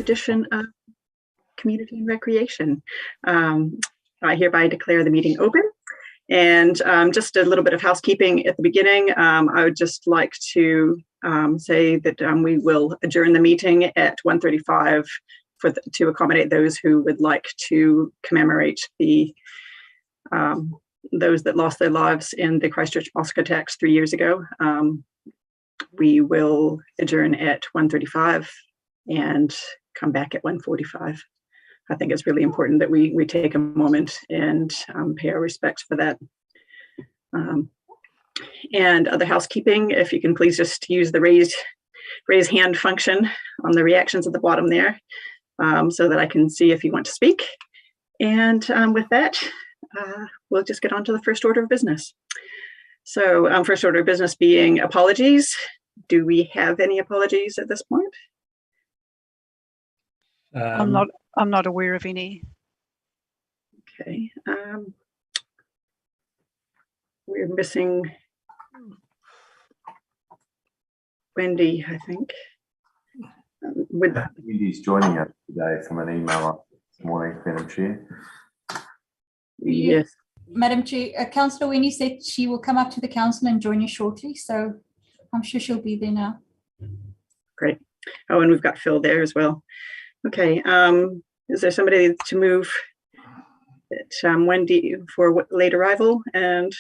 edition of Community and Recreation. I hereby declare the meeting open. And just a little bit of housekeeping at the beginning. I would just like to say that we will adjourn the meeting at 1:35 to accommodate those who would like to commemorate the those that lost their lives in the Christchurch mosque attacks 3 years ago. We will adjourn at 1:35 and come back at 1:45. I think it's really important that we take a moment and pay our respects for that. And other housekeeping, if you can please just use the raise hand function on the reactions at the bottom there, so that I can see if you want to speak. And with that, we'll just get on to the first order of business. So first order of business being apologies. Do we have any apologies at this point? I'm not aware of any. Okay. We're missing Wendy, I think. Wendy's joining us today from an email this morning, Madam Chair. Yes. Madam Chair, Councillor Winnie said she will come up to the council and join you shortly, so I'm sure she'll be there now. Great. Oh, and we've got Phil there as well. Okay. Is there somebody to move Wendy for late arrival and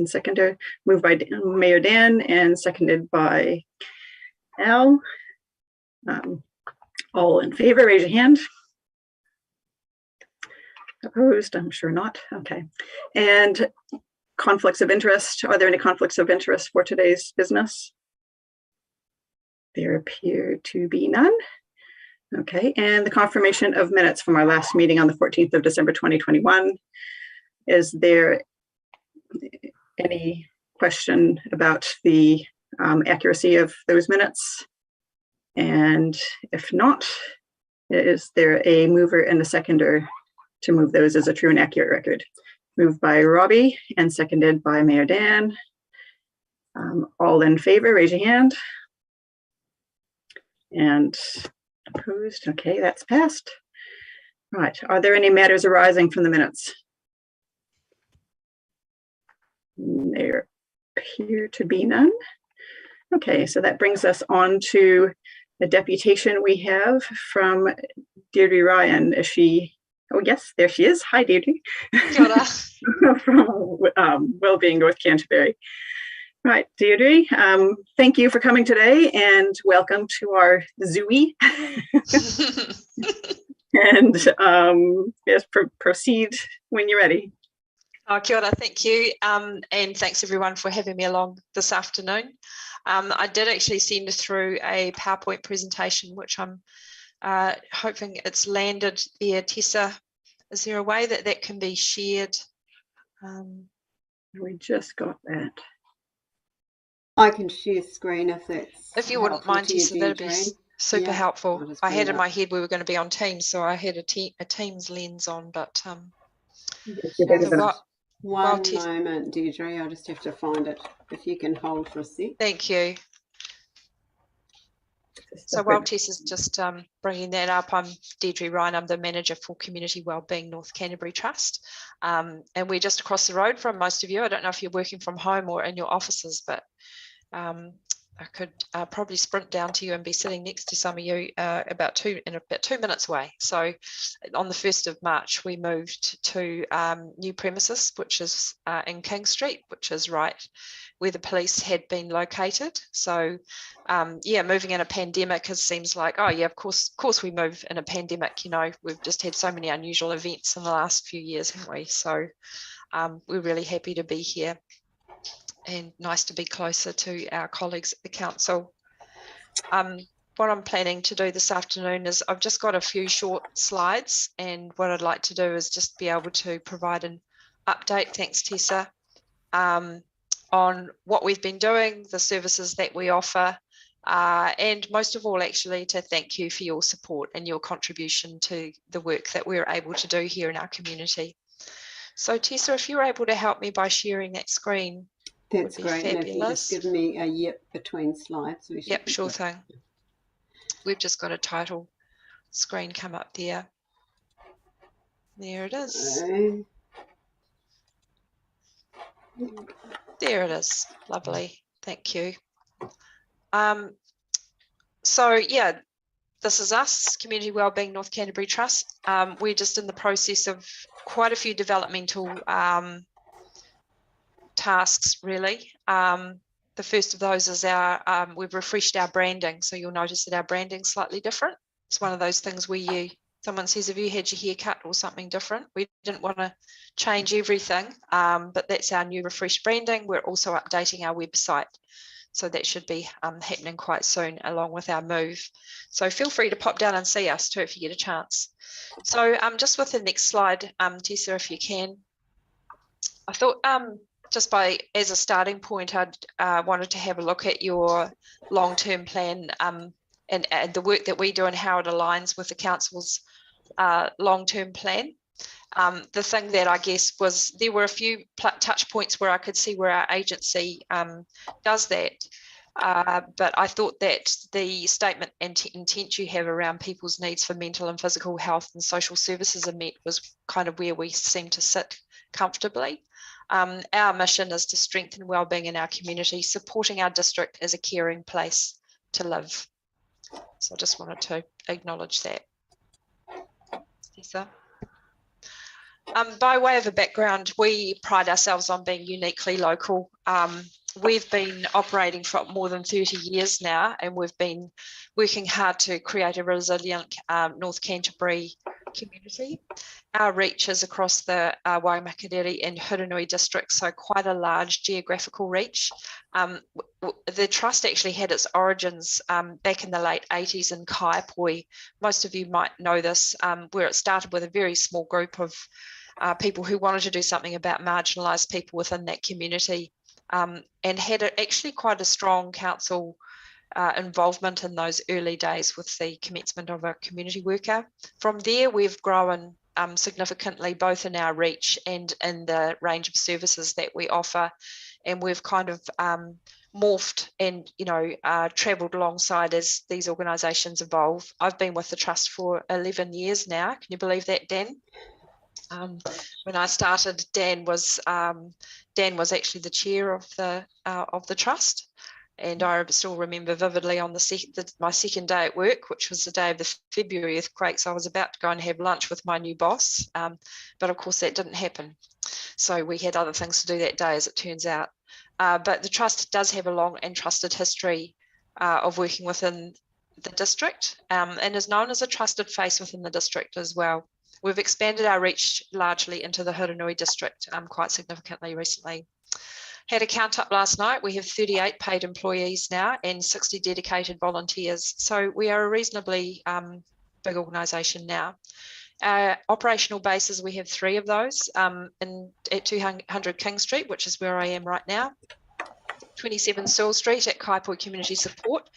seconded? Moved by Mayor Dan and seconded by Al. All in favor, raise your hand. Opposed? I'm sure not. Okay. And conflicts of interest. Are there any conflicts of interest for today's business? There appear to be none. Okay. And the confirmation of minutes from our last meeting on the 14th of December 2021. Is there any question about the accuracy of those minutes? And if not, is there a mover and a seconder to move those as a true and accurate record? Moved by Robbie and seconded by Mayor Dan. All in favor, raise your hand. And opposed? Okay, that's passed. Right, are there any matters arising from the minutes? There appear to be none. Okay, so that brings us on to the deputation we have from Deirdre Ryan. Is she? Oh yes, there she is. Hi, Deirdre. Kia ora. From Wellbeing North Canterbury. Right, Deirdre, thank you for coming today and welcome to our Zooey. And yes, proceed when you're ready. Oh, kia ora, thank you. And thanks everyone for having me along this afternoon. I did actually send through a PowerPoint presentation, which I'm hoping it's landed there. Tessa, is there a way that can be shared? We just got that. I can share screen if you wouldn't mind, Tessa, that'd be super helpful. I had in my head we were going to be on Teams, so I had a Teams lens on, but one moment, Deirdre, I'll just have to find it. If you can hold for a sec. Thank you. So while Tess is just bringing that up, I'm Deirdre Ryan. I'm the manager for Community Wellbeing North Canterbury Trust. And we're just across the road from most of you. I don't know if you're working from home or in your offices, but I could probably sprint down to you and be sitting next to some of you about 2 minutes away. So on the 1st of March, we moved to new premises, which is in King Street, which is right where the police had been located. So yeah, moving in a pandemic, it seems like, oh yeah, of course we move in a pandemic. You know, we've just had so many unusual events in the last few years, haven't we? So we're really happy to be here. And nice to be closer to our colleagues at the council. What I'm planning to do this afternoon is I've just got a few short slides, and what I'd like to do is just be able to provide an update, thanks Tessa, on what we've been doing, the services that we offer, and most of all actually to thank you for your support and your contribution to the work that we're able to do here in our community. So Tessa, if you're able to help me by sharing that screen. That's great. And if you just give me a yep between slides. Yep, sure thing. We've just got a title screen come up there. There it is. Okay. There it is. Lovely. Thank you. So yeah, this is us, Community Wellbeing North Canterbury Trust. We're just in the process of quite a few developmental tasks, really. The first of those is we've refreshed our branding. So you'll notice that our branding's slightly different. It's one of those things where someone says, have you had your hair cut or something different? We didn't want to change everything, but that's our new refreshed branding. We're also updating our website. So that should be happening quite soon along with our move. So feel free to pop down and see us too if you get a chance. So just with the next slide, Tessa, if you can. I thought just as a starting point, I'd wanted to have a look at your long-term plan and the work that we do and how it aligns with the council's long-term plan. The thing that I guess was there were a few touch points where I could see where our agency does that. But I thought that the statement and intent you have around people's needs for mental and physical health and social services are met was kind of where we seem to sit comfortably. Our mission is to strengthen wellbeing in our community, supporting our district as a caring place to live. So I just wanted to acknowledge that. Tessa? By way of a background, we pride ourselves on being uniquely local. We've been operating for more than 30 years now, and we've been working hard to create a resilient North Canterbury community. Our reach is across the Waimakariri and Hurunui districts, so quite a large geographical reach. The trust actually had its origins back in the late 80s in Kaiapoi. Most of you might know this, where it started with a very small group of people who wanted to do something about marginalised people within that community, and had actually quite a strong council involvement in those early days with the commencement of a community worker. From there, we've grown significantly, both in our reach and in the range of services that we offer, and we've kind of morphed and travelled alongside as these organisations evolve. I've been with the trust for 11 years now. Can you believe that, Dan? When I started, Dan was actually the chair of the trust, and I still remember vividly on my second day at work, which was the day of the February earthquakes. I was about to go and have lunch with my new boss, but of course that didn't happen. So we had other things to do that day, as it turns out. But the trust does have a long and trusted history of working within the district, and is known as a trusted face within the district as well. We've expanded our reach largely into the Hurunui district quite significantly recently. Had a count up last night. We have 38 paid employees now and 60 dedicated volunteers. So we are a reasonably big organisation now. Operational bases, we have 3 of those at 200 King Street, which is where I am right now. 27 Searle Street at Kaiapoi Community Support,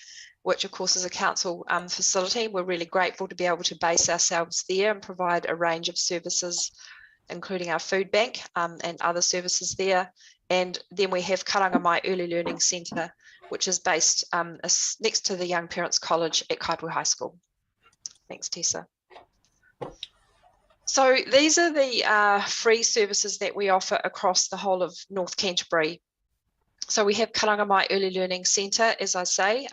which of course is a council facility. We're really grateful to be able to base ourselves there and provide a range of services, including our food bank and other services there. And then we have Karangamai Early Learning Centre, which is based next to the Young Parents College at Kaiapoi High School. Thanks, Tessa. So these are the free services that we offer across the whole of North Canterbury. So we have Karangamai Early Learning Centre, as I say.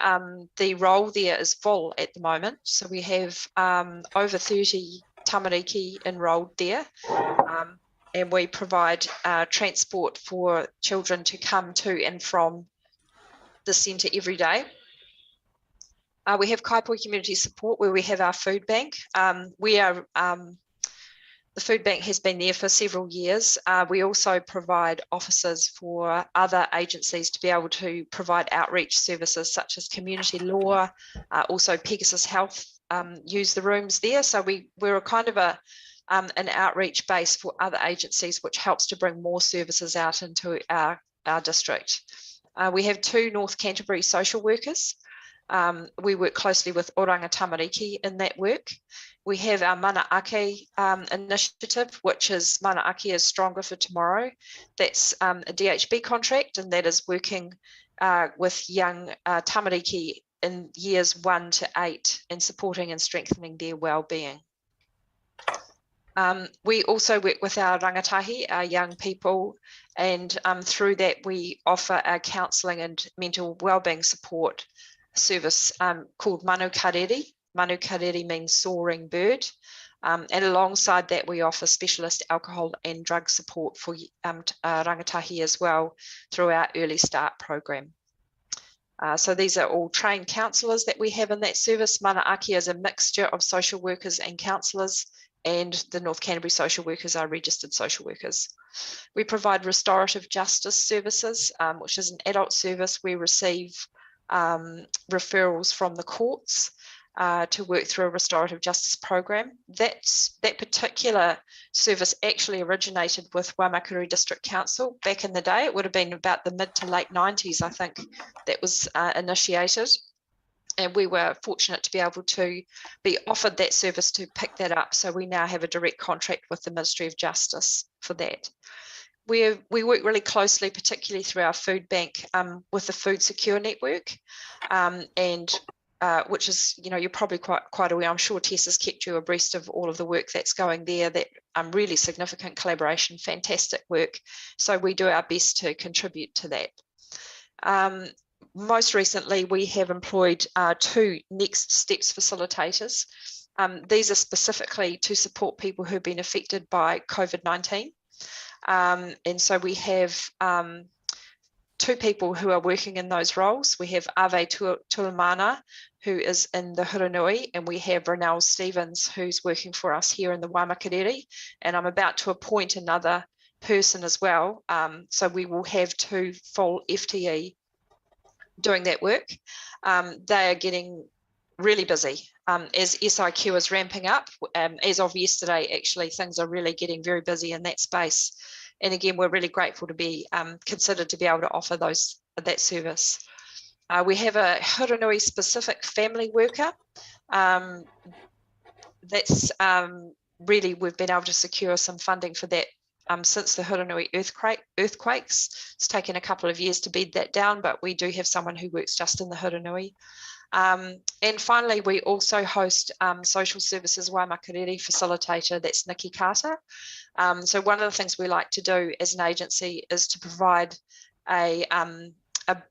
The role there is full at the moment. So we have over 30 tamariki enrolled there. And we provide transport for children to come to and from the centre every day. We have Kaiapoi Community Support, where we have our food bank. The food bank has been there for several years. We also provide offices for other agencies to be able to provide outreach services such as community law, also Pegasus Health use the rooms there. So we're a kind of an outreach base for other agencies, which helps to bring more services out into our district. We have 2 North Canterbury social workers. We work closely with Oranga Tamariki in that work. We have our Mana Ake initiative, which is Mana Ake is Stronger for Tomorrow. That's a DHB contract, and that is working with young tamariki in years 1 to 8 and supporting and strengthening their well-being. We also work with our rangatahi, our young people, and through that we offer our counselling and mental wellbeing support service called waimakariri. Waimakariri means soaring bird. And alongside that, we offer specialist alcohol and drug support for rangatahi as well through our Early Start program. So these are all trained counsellors that we have in that service. Mana Aki is a mixture of social workers and counsellors, and the North Canterbury social workers are registered social workers. We provide restorative justice services, which is an adult service. We receive referrals from the courts to work through a restorative justice program. That particular service actually originated with Waimakariri District Council back in the day. It would have been about the mid to late 90s, I think, that was initiated. And we were fortunate to be able to be offered that service to pick that up. So we now have a direct contract with the Ministry of Justice for that. We work really closely, particularly through our food bank, with the Food Secure Network, which is, you're probably quite aware. I'm sure Tess has kept you abreast of all of the work that's going there. That really significant collaboration, fantastic work. So we do our best to contribute to that. Most recently, we have employed 2 Next Steps facilitators. These are specifically to support people who've been affected by COVID-19. And so we have 2 people who are working in those roles. We have Ave Tulamana, who is in the Huranui, and we have Renelle Stevens, who's working for us here in the Waimakariri. And I'm about to appoint another person as well. So we will have 2 full FTE doing that work. They are getting really busy as SIQ is ramping up. As of yesterday, actually, things are really getting very busy in that space. And again, we're really grateful to be considered to be able to offer that service. We have a Huranui specific family worker. That's really, we've been able to secure some funding for that since the Huranui earthquakes. It's taken a couple of years to bed that down, but we do have someone who works just in the Huranui. And finally, we also host social services Waimakariri facilitator, that's Nikki Carter. So one of the things we like to do as an agency is to provide a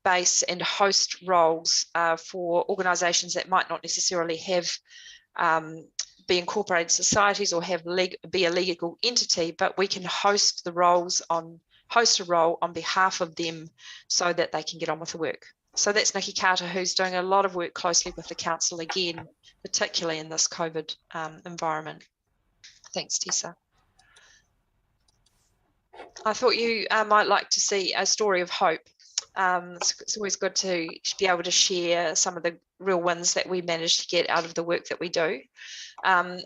base and host roles for organisations that might not necessarily have be incorporated societies or be a legal entity, but we can host a role on behalf of them so that they can get on with the work. So that's Nikki Carter, who's doing a lot of work closely with the council again, particularly in this COVID environment. Thanks, Tessa. I thought you might like to see a story of hope. It's always good to be able to share some of the real wins that we managed to get out of the work that we do.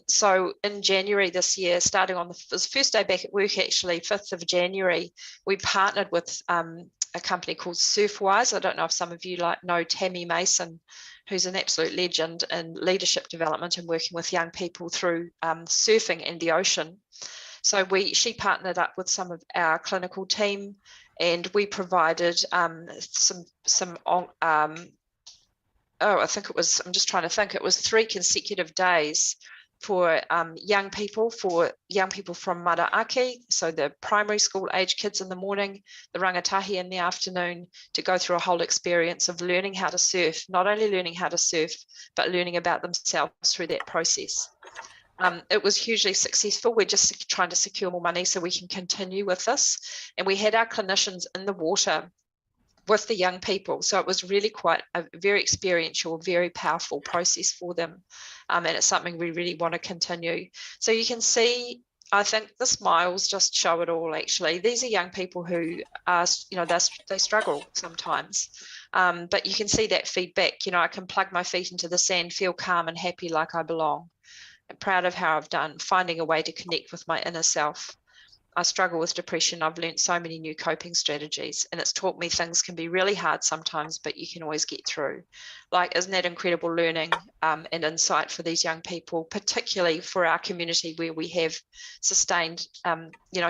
So in January this year, starting on the first day back at work, actually, 5th of January, we partnered with a company called Surfwise. I don't know if some of you know Tammy Mason, who's an absolute legend in leadership development and working with young people through surfing in the ocean. So she partnered up with some of our clinical team, and we provided I think it was, I'm just trying to think, it was 3 consecutive days for young people from Maraaki, so the primary school age kids in the morning, the rangatahi in the afternoon, to go through a whole experience of learning how to surf, not only learning how to surf, but learning about themselves through that process. It was hugely successful. We're just trying to secure more money so we can continue with this. And we had our clinicians in the water with the young people. So it was really quite a very experiential, very powerful process for them. And it's something we really want to continue. So you can see, I think the smiles just show it all, actually. These are young people who are, they struggle sometimes. But you can see that feedback. I can plug my feet into the sand, feel calm and happy like I belong. I'm proud of how I've done, finding a way to connect with my inner self. I struggle with depression. I've learned so many new coping strategies, and it's taught me things can be really hard sometimes, but you can always get through. Isn't that incredible learning and insight for these young people, particularly for our community where we have sustained,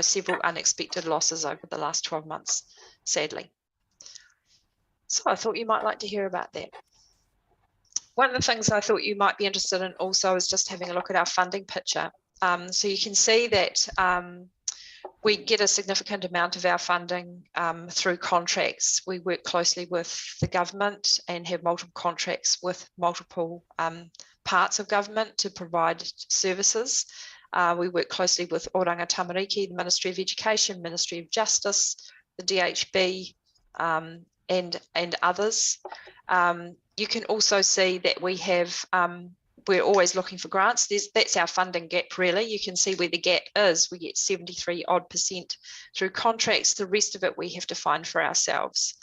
several unexpected losses over the last 12 months, sadly. So I thought you might like to hear about that. One of the things I thought you might be interested in also is just having a look at our funding picture. So you can see that we get a significant amount of our funding through contracts. We work closely with the government and have multiple contracts with multiple parts of government to provide services. We work closely with Oranga Tamariki, the Ministry of Education, Ministry of Justice, the DHB, and others. You can also see that we have, we're always looking for grants. That's our funding gap, really. You can see where the gap is. We get 73% through contracts. The rest of it we have to find for ourselves.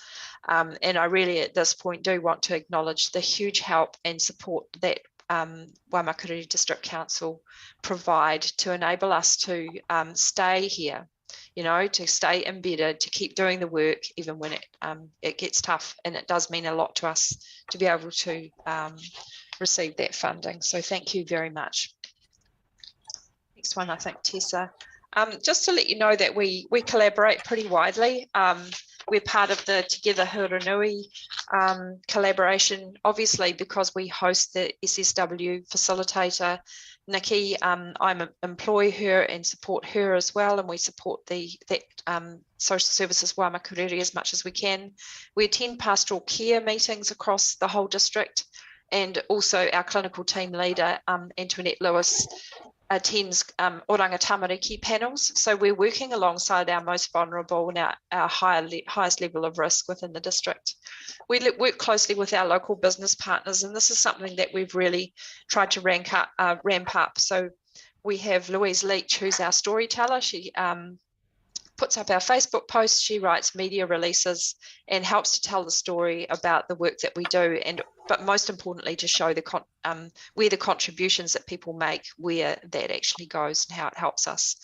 And I really, at this point, do want to acknowledge the huge help and support that Waimakariri District Council provide to enable us to stay here, you know, to stay embedded, to keep doing the work, even when it gets tough. And it does mean a lot to us to be able to receive that funding. So thank you very much. Next one, I think, Tessa. Just to let you know that we collaborate pretty widely. We're part of the Together Huranui collaboration, obviously, because we host the SSW facilitator, Nikki. I employ her and support her as well, and we support that social services Waimakariri as much as we can. We attend pastoral care meetings across the whole district, and also our clinical team leader, Antoinette Lewis, attends Oranga Tamariki panels. So we're working alongside our most vulnerable and our highest level of risk within the district. We work closely with our local business partners, and this is something that we've really tried to ramp up. So we have Louise Leach, who's our storyteller. She puts up our Facebook posts, she writes media releases and helps to tell the story about the work that we do, but most importantly to show where the contributions that people make, where that actually goes and how it helps us.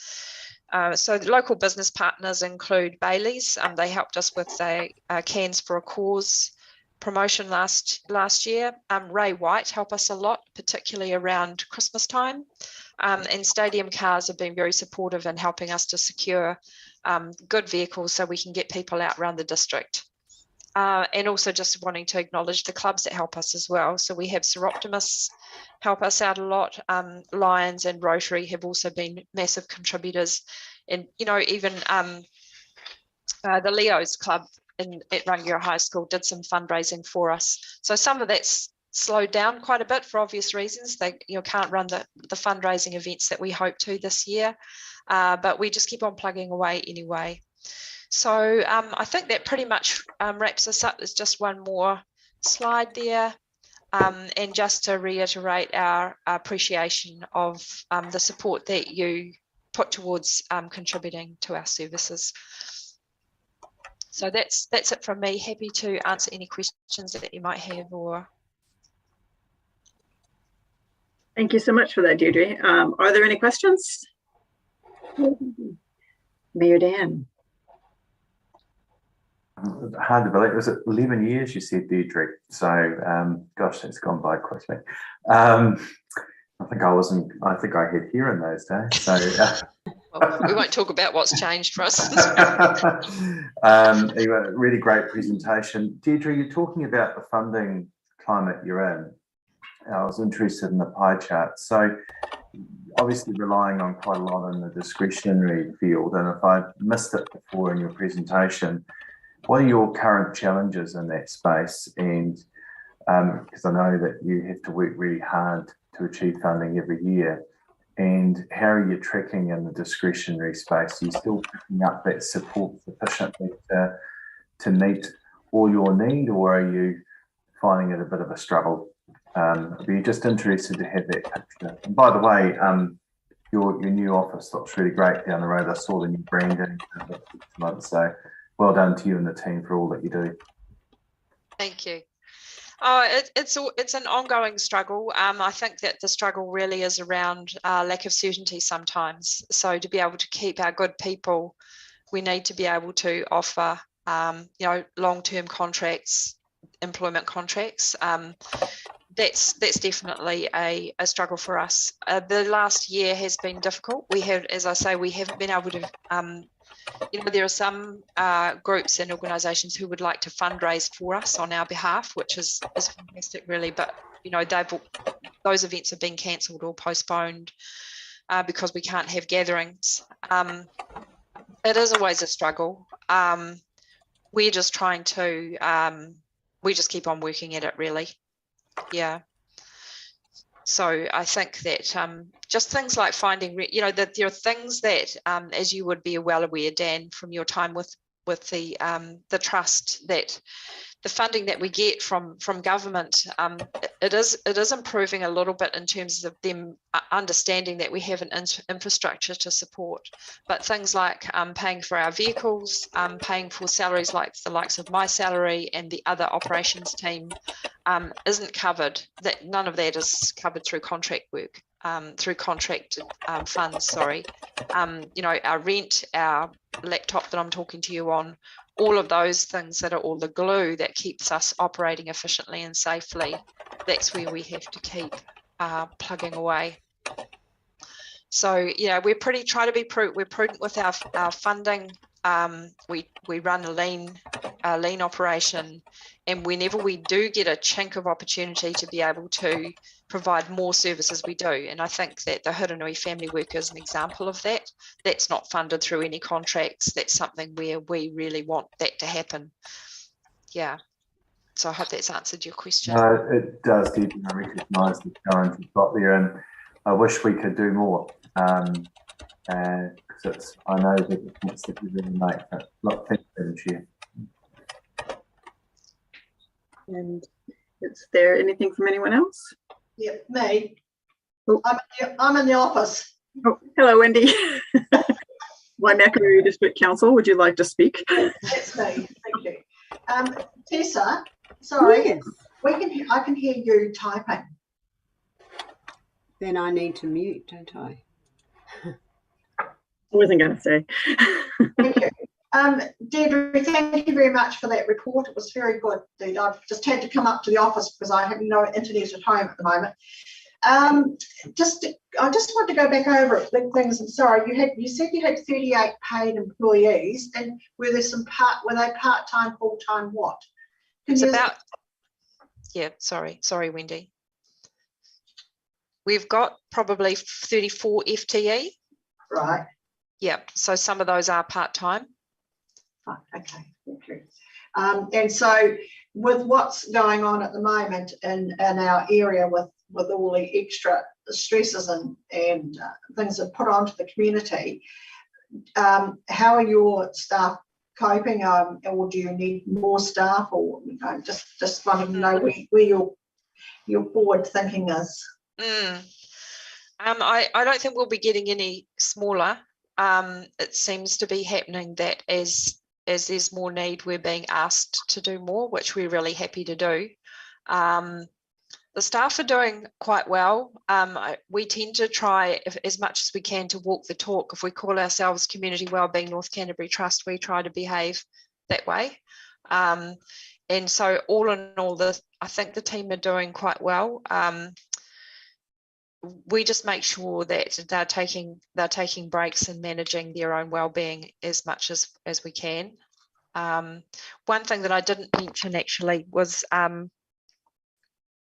So the local business partners include Bailey's. They helped us with a Cans for a Cause promotion last year. Ray White helped us a lot, particularly around Christmas time. And Stadium Cars have been very supportive in helping us to secure good vehicles so we can get people out around the district. And also just wanting to acknowledge the clubs that help us as well. So we have Seroptimus help us out a lot. Lions and Rotary have also been massive contributors. And, you know, even the Leo's Club at Rangiora High School did some fundraising for us. So some of that's slowed down quite a bit for obvious reasons. They can't run the fundraising events that we hope to this year, but we just keep on plugging away anyway. So I think that pretty much wraps us up. There's just one more slide there. And just to reiterate our appreciation of the support that you put towards contributing to our services. So that's it from me. Happy to answer any questions that you might have. Thank you so much for that, Deirdre. Are there any questions? Mayor Dan. Hard to believe. Was it 11 years you said, Deirdre? So, gosh, that's gone by quickly. I think I had hair in those days. So, well, we won't talk about what's changed for us. Anyway, really great presentation. Deirdre, you're talking about the funding climate you're in. I was interested in the pie chart. So obviously relying on quite a lot in the discretionary field. And if I missed it before in your presentation, what are your current challenges in that space? And because I know that you have to work really hard to achieve funding every year. And how are you tracking in the discretionary space? Are you still picking up that support sufficiently to meet all your need, or are you finding it a bit of a struggle? I'd be just interested to have that picture. And by the way, your new office looks really great down the road. I saw the new branding months, so well done to you and the team for all that you do. Thank you. It's an ongoing struggle. I think that the struggle really is around lack of certainty sometimes. So to be able to keep our good people, we need to be able to offer long-term contracts, employment contracts. That's definitely a struggle for us. The last year has been difficult. We have, as I say, we haven't been able to you know, there are some groups and organisations who would like to fundraise for us on our behalf, which is fantastic, really. But you know, those events have been cancelled or postponed because we can't have gatherings. It is always a struggle. We're just trying to. We just keep on working at it, really. Yeah. So I think that just things like finding, you know, that there are things that, as you would be well aware, Dan, from your time with the trust, that the funding that we get from government, it is improving a little bit in terms of them understanding that we have an infrastructure to support. But things like paying for our vehicles, paying for salaries like the likes of my salary and the other operations team isn't covered. That none of that is covered through contract work, through contracted funds. Sorry, you know, our rent, our laptop that I'm talking to you on, all of those things that are all the glue that keeps us operating efficiently and safely. That's where we have to keep plugging away. So yeah, we're prudent with our funding. We run a lean operation, and whenever we do get a chink of opportunity to be able to provide more services, we do. And I think that the Huranui family work is an example of that. That's not funded through any contracts. That's something where we really want that to happen. Yeah. So I hope that's answered your question. It does, Debbie. I recognise the challenge you've got there, and I wish we could do more. Because I know the difference that you really make. Look, thank you, Chair. And is there anything from anyone else? Yeah, me. Oh. I'm in the office. Oh, hello, Wendy. Waimakariri District Council, would you like to speak? That's me. Thank you. Tessa, sorry, Yes. I can hear you typing. Then I need to mute, don't I? I wasn't going to say. Thank you. Deirdre, thank you very much for that report. It was very good. I've just had to come up to the office because I have no internet at home at the moment. I just want to go back over big things. I'm sorry, you said you had 38 paid employees, and were they part-time, full-time, what? Yeah, sorry, Wendy. We've got probably 34 FTE. Right. Yeah, so some of those are part-time. Oh, okay, thank you. And so with what's going on at the moment in our area with all the extra stresses and things that are put onto the community, how are your staff coping, or do you need more staff, or just wanting to know where your forward thinking is? I don't think we'll be getting any smaller. It seems to be happening that as there's more need, we're being asked to do more, which we're really happy to do. The staff are doing quite well. We tend to try as much as we can to walk the talk. If we call ourselves Community Wellbeing North Canterbury Trust, we try to behave that way. And so all in all, I think the team are doing quite well. We just make sure that they're taking breaks and managing their own well-being as much as we can. One thing that I didn't mention actually was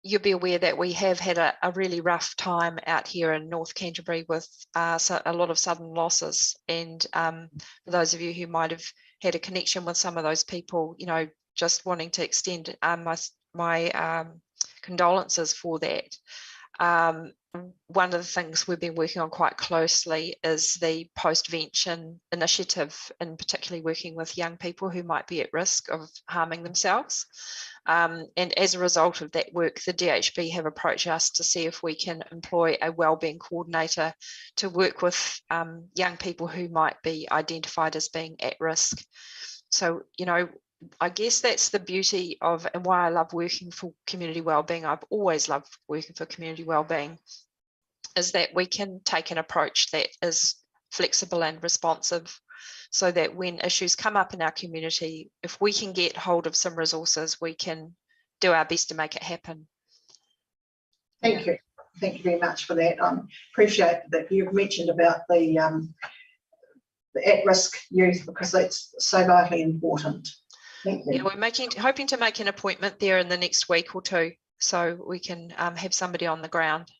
you'll be aware that we have had a really rough time out here in North Canterbury with a lot of sudden losses. And for those of you who might have had a connection with some of those people, you know, just wanting to extend my condolences for that. One of the things we've been working on quite closely is the post-vention initiative, and particularly working with young people who might be at risk of harming themselves. And as a result of that work, the DHB have approached us to see if we can employ a wellbeing coordinator to work with young people who might be identified as being at risk. So, you know, I guess that's the beauty of, and why I love working for community wellbeing. I've always loved working for community wellbeing, is that we can take an approach that is flexible and responsive, so that when issues come up in our community, if we can get hold of some resources, we can do our best to make it happen. Thank you. Thank you very much for that. I appreciate that you've mentioned about the at-risk youth, because that's so vitally important. Thank you. Yeah, we're hoping to make an appointment there in the next week or two, so we can have somebody on the ground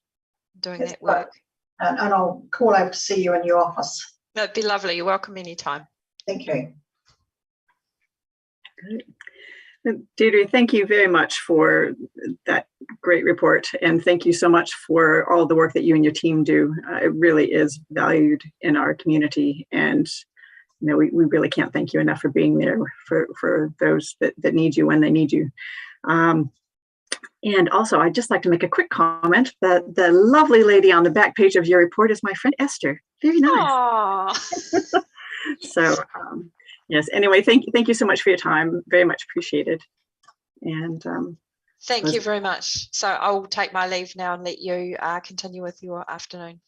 doing that work. And I'll call over to see you in your office. That'd be lovely. You're welcome anytime. Thank you. Deirdre, thank you very much for that great report, and thank you so much for all the work that you and your team do. It really is valued in our community, and we really can't thank you enough for being there for those that need you when they need you. And also, I'd just like to make a quick comment that the lovely lady on the back page of your report is my friend Esther. Very nice. So, yes, anyway, thank you so much for your time. Very much appreciated. And thank you very much. So I'll take my leave now and let you continue with your afternoon.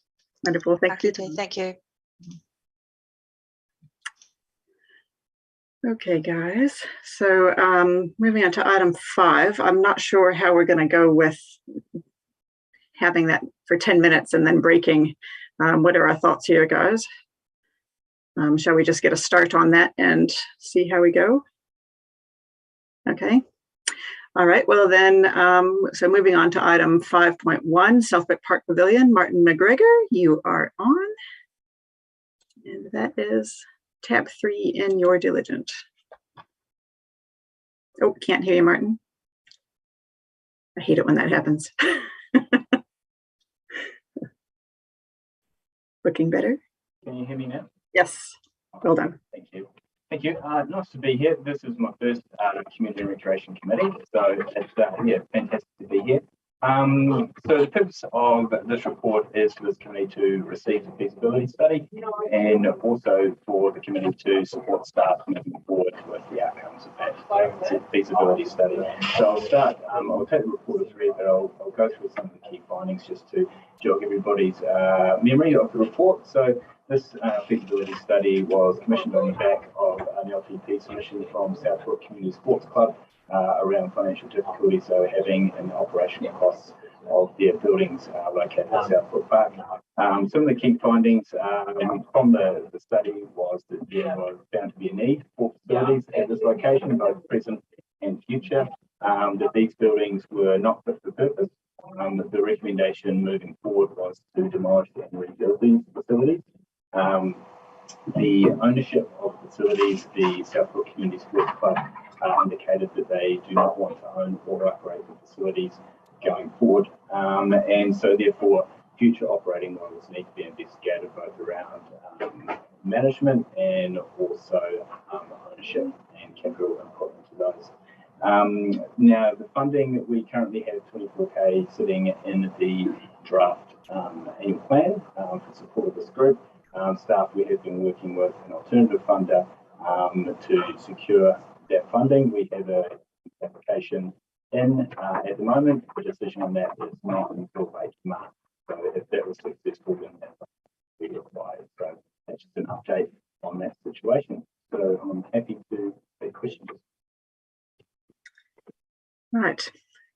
Wonderful. Thank you. Thank you. Okay, guys. So moving on to item 5, I'm not sure how we're going to go with having that for 10 minutes and then breaking. What are our thoughts here, guys? Shall we just get a start on that and see how we go? Okay. All right. Well, then, so moving on to item 5.1, Southwick Park Pavilion. Martin McGregor, you are on. And that is tab 3 in your diligent. Oh, can't hear you, Martin. I hate it when that happens. Looking better? Can you hear me now? Yes. Well done. Thank you. Thank you. Nice to be here. This is my first Community and Recreation Committee, so it's yeah, fantastic to be here. So the purpose of this report is for this committee to receive the feasibility study, and also for the committee to support staff moving forward with the outcomes of that feasibility study. So I'll start. I'll take the report as read, but I'll go through some of the key findings just to jog everybody's memory of the report. So this feasibility study was commissioned on the back of an LTP submission from Southwick Community Sports Club around financial difficulties they were having in the operational costs of their buildings located at Southwick Park. Some of the key findings from the study was that there was found to be a need for facilities at this location, both present and future, that these buildings were not fit for purpose. The recommendation moving forward was to demolish and rebuild these facilities. The ownership of facilities, the Southwick Community Sports Club indicated that they do not want to own or operate the facilities going forward, and so therefore future operating models need to be investigated both around management and also ownership and capital input into those. Now the funding, we currently have 24K sitting in the draft annual plan for support of this group. Staff, we have been working with an alternative funder to secure that funding. We have an application in at the moment. The decision on that is not until late March. So if that was successful, then that will be required. So that's just an update on that situation. So I'm happy to take questions. Right.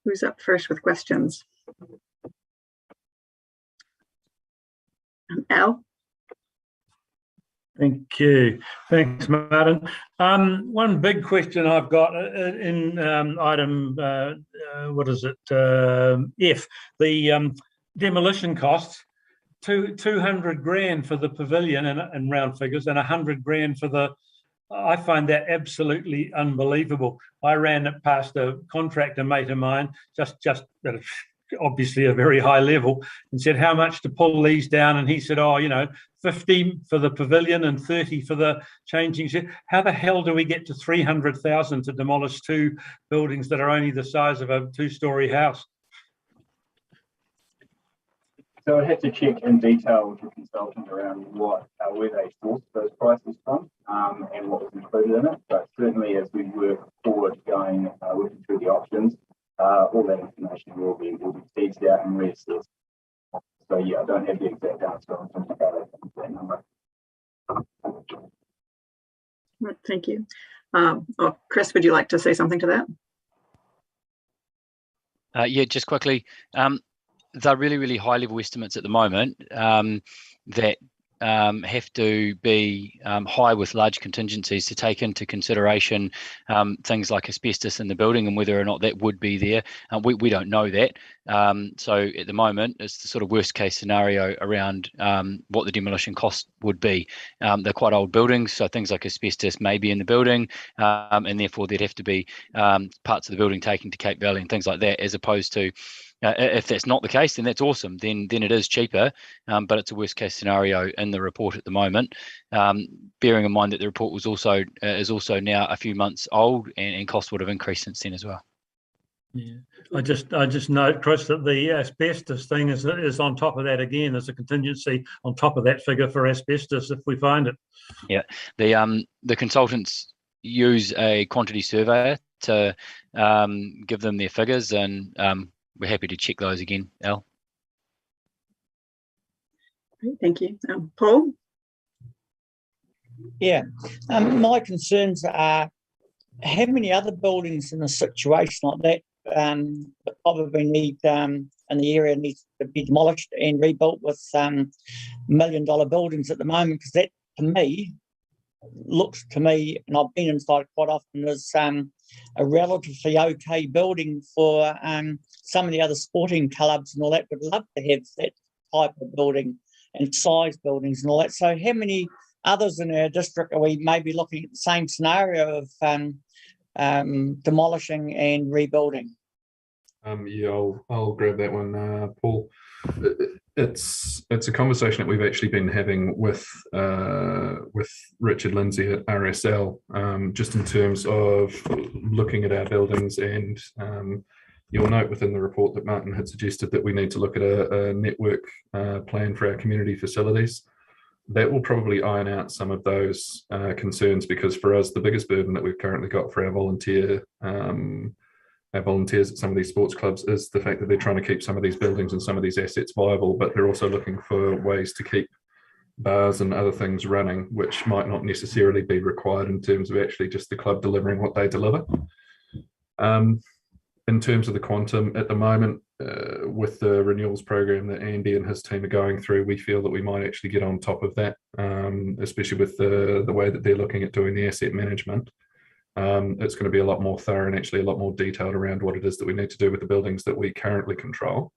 Who's up first with questions? Al? Thank you. Thanks, Martin. One big question I've got in item, what is it, F, the demolition costs, 200 grand for the pavilion in round figures and 100 grand for the, I find that absolutely unbelievable. I ran it past a contractor mate of mine, just at obviously a very high level, and said how much to pull these down, and he said, oh, 50 for the pavilion and 30 for the changing shed. How the hell do we get to 300,000 to demolish 2 buildings that are only the size of a 2-story house? So I'd have to check in detail with the consultant around where they sourced those prices from and what was included in it. But certainly as we work forward going working through the options, all that information will be teased out and reassessed. So yeah, I don't have the exact answer on that number. Thank you. Chris, would you like to say something to that? Yeah, just quickly. They're really, really high level estimates at the moment that have to be high with large contingencies to take into consideration things like asbestos in the building and whether or not that would be there. We don't know that. So at the moment, it's the sort of worst case scenario around what the demolition cost would be. They're quite old buildings, so things like asbestos may be in the building, and therefore there'd have to be parts of the building taken to Cape Valley and things like that, as opposed to if that's not the case, then that's awesome. Then it is cheaper, but it's a worst case scenario in the report at the moment. Bearing in mind that the report was also is also now a few months old, and costs would have increased since then as well. Yeah, I just note, Chris, that the asbestos thing is on top of that again. There's a contingency on top of that figure for asbestos if we find it. Yeah, the consultants use a quantity surveyor to give them their figures, and we're happy to check those again, Al. Great, thank you. Paul? Yeah, my concerns are how many other buildings in a situation like that that probably need in the area needs to be demolished and rebuilt with $1 million buildings at the moment, because that to me looks to me, and I've been inside quite often, as a relatively okay building for some of the other sporting clubs and all that. Would love to have that type of building and size buildings and all that. So how many others in our district are we maybe looking at the same scenario of demolishing and rebuilding? Yeah, I'll grab that one, Paul. It's a conversation that we've actually been having with Richard Lindsay at RSL, just in terms of looking at our buildings, and you'll note within the report that Martin had suggested that we need to look at a network plan for our community facilities. That will probably iron out some of those concerns, because for us, the biggest burden that we've currently got for our volunteers at some of these sports clubs is the fact that they're trying to keep some of these buildings and some of these assets viable, but they're also looking for ways to keep bars and other things running, which might not necessarily be required in terms of actually just the club delivering what they deliver. In terms of the quantum at the moment, with the renewals program that Andy and his team are going through, we feel that we might actually get on top of that, especially with the way that they're looking at doing the asset management. It's going to be a lot more thorough and actually a lot more detailed around what it is that we need to do with the buildings that we currently control.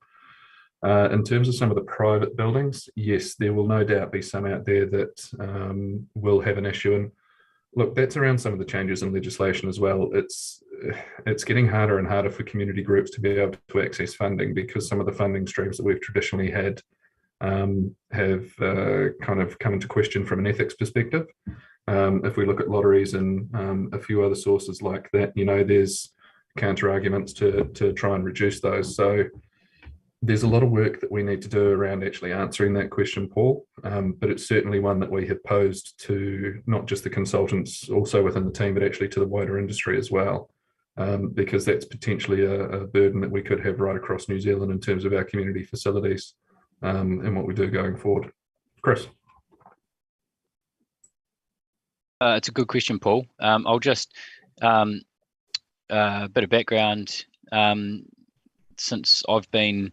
In terms of some of the private buildings, yes, there will no doubt be some out there that will have an issue. And look, that's around some of the changes in legislation as well. It's getting harder and harder for community groups to be able to access funding, because some of the funding streams that we've traditionally had have kind of come into question from an ethics perspective. If we look at lotteries and a few other sources like that, you know, there's counter arguments to try and reduce those. So there's a lot of work that we need to do around actually answering that question, Paul, but it's certainly one that we have posed to not just the consultants also within the team, but actually to the wider industry as well, because that's potentially a burden that we could have right across New Zealand in terms of our community facilities and what we do going forward. Chris? It's a good question, Paul. I'll just a bit of background. Since I've been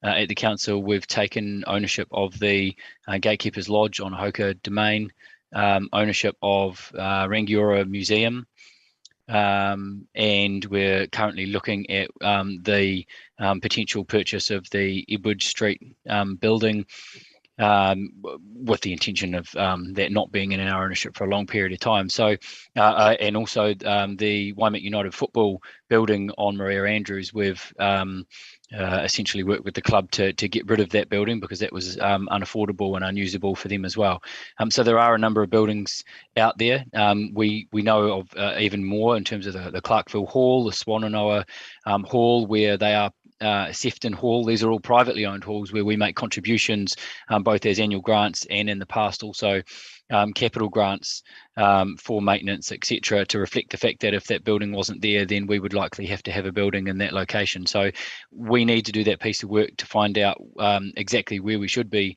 at the council, we've taken ownership of the Gatekeepers Lodge on Hoka Domain, ownership of Rangiora Museum, and we're currently looking at the potential purchase of the Edward Street building, with the intention of that not being in our ownership for a long period of time. So, and also the Waimak United football building on Maria Andrews, we've essentially worked with the club to get rid of that building because that was unaffordable and unusable for them as well. So there are a number of buildings out there. We know of even more in terms of the Clarkville Hall, the Swannanoa Hall, where they are Sefton Hall. These are all privately owned halls where we make contributions, both as annual grants and in the past also capital grants for maintenance, etc., to reflect the fact that if that building wasn't there, then we would likely have to have a building in that location. So we need to do that piece of work to find out exactly where we should be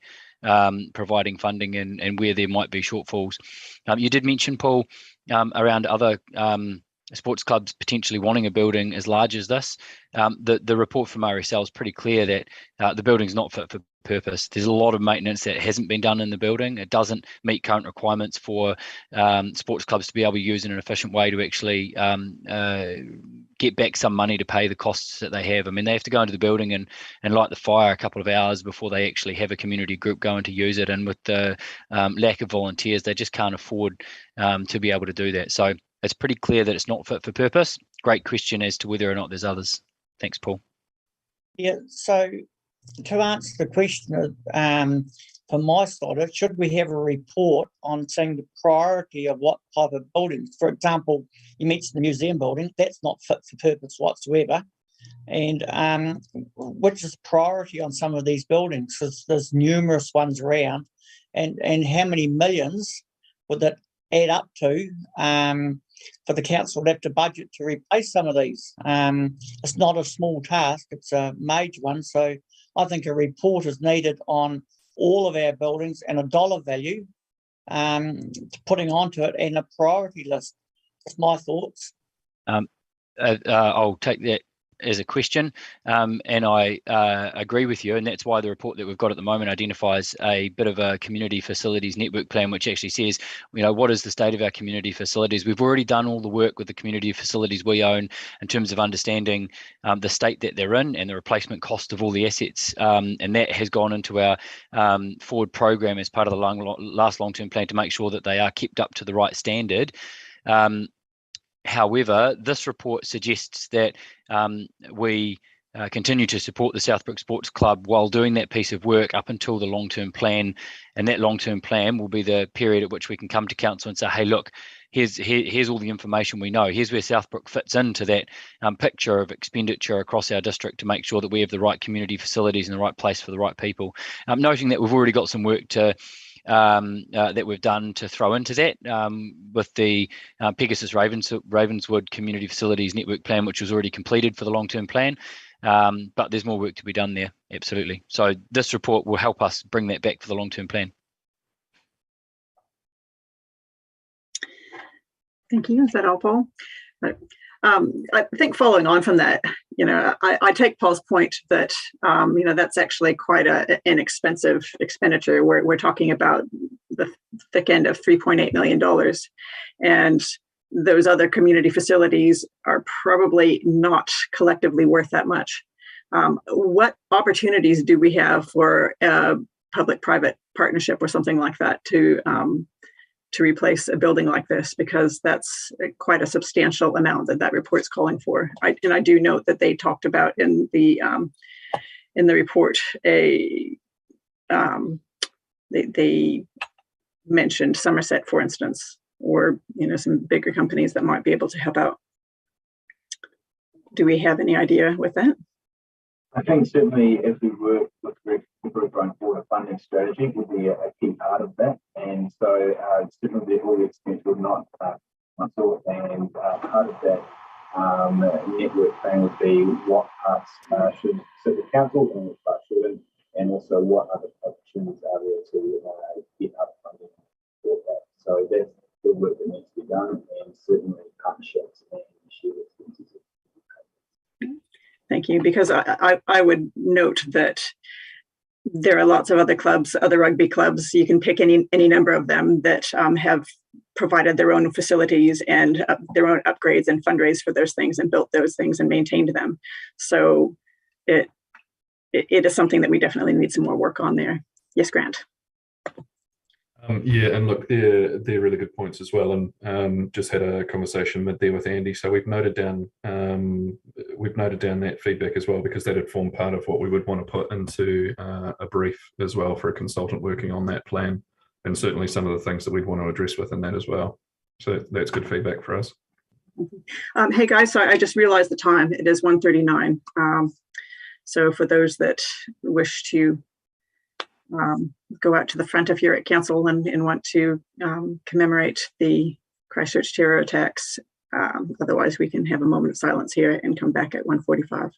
providing funding and where there might be shortfalls. You did mention, Paul, around other sports clubs potentially wanting a building as large as this. The report from RSL is pretty clear that the building's not fit for purpose. There's a lot of maintenance that hasn't been done in the building. It doesn't meet current requirements for sports clubs to be able to use in an efficient way to actually get back some money to pay the costs that they have. I mean, they have to go into the building and light the fire a couple of hours before they actually have a community group going to use it. And with the lack of volunteers, they just can't afford to be able to do that. So it's pretty clear that it's not fit for purpose. Great question as to whether or not there's others. Thanks, Paul. Yeah, so to answer the question, from my side, should we have a report on saying the priority of what type of buildings? For example, you mentioned the museum building, that's not fit for purpose whatsoever. And which is priority on some of these buildings? Because there's numerous ones around, and how many millions would that add up to for the council to have to budget to replace some of these? It's not a small task, it's a major one. So I think a report is needed on all of our buildings and a dollar value putting onto it and a priority list. That's my thoughts. I'll take that as a question, and I agree with you, and that's why the report that we've got at the moment identifies a bit of a community facilities network plan, which actually says, what is the state of our community facilities? We've already done all the work with the community facilities we own in terms of understanding the state that they're in and the replacement cost of all the assets, and that has gone into our forward program as part of the last long-term plan to make sure that they are kept up to the right standard. However, this report suggests that we continue to support the Southbrook Sports Club while doing that piece of work up until the long-term plan, and that long-term plan will be the period at which we can come to council and say, hey, look, here's all the information we know. Here's where Southbrook fits into that picture of expenditure across our district to make sure that we have the right community facilities in the right place for the right people. Noting that we've already got some work to that we've done to throw into that with the Pegasus Ravenswood Community Facilities Network Plan, which was already completed for the long-term plan. But there's more work to be done there, absolutely. So this report will help us bring that back for the long-term plan. Thank you. Is that all, Paul? I think following on from that, I take Paul's point that, that's actually quite an inexpensive expenditure. We're talking about the thick end of $3.8 million. And those other community facilities are probably not collectively worth that much. What opportunities do we have for a public-private partnership or something like that to replace a building like this, because that's quite a substantial amount that report's calling for. I do note that they talked about in the report they mentioned Somerset, for instance, or some bigger companies that might be able to help out. Do we have any idea with that? I think certainly if we work with the group going forward, a funding strategy would be a key part of that. And so certainly all the expense would not sort, and part of that network plan would be what parts should sit with council and what parts shouldn't, and also what other opportunities are there to get other funding for that. So that's the work that needs to be done, and certainly partnerships and shared expenses. Thank you, because I would note that there are lots of other clubs, other rugby clubs. You can pick any number of them that have provided their own facilities and their own upgrades and fundraised for those things and built those things and maintained them. So it is something that we definitely need some more work on there. Yes, Grant. Yeah, and look, they're really good points as well. And just had a conversation there with Andy, so we've noted down that feedback as well, because that had formed part of what we would want to put into a brief as well for a consultant working on that plan, and certainly some of the things that we'd want to address within that as well. So that's good feedback for us. Hey guys, so I just realized the time. It is 1:39. So for those that wish to go out to the front if you're at council and want to commemorate the Christchurch terror attacks. Otherwise, we can have a moment of silence here and come back at 1:45.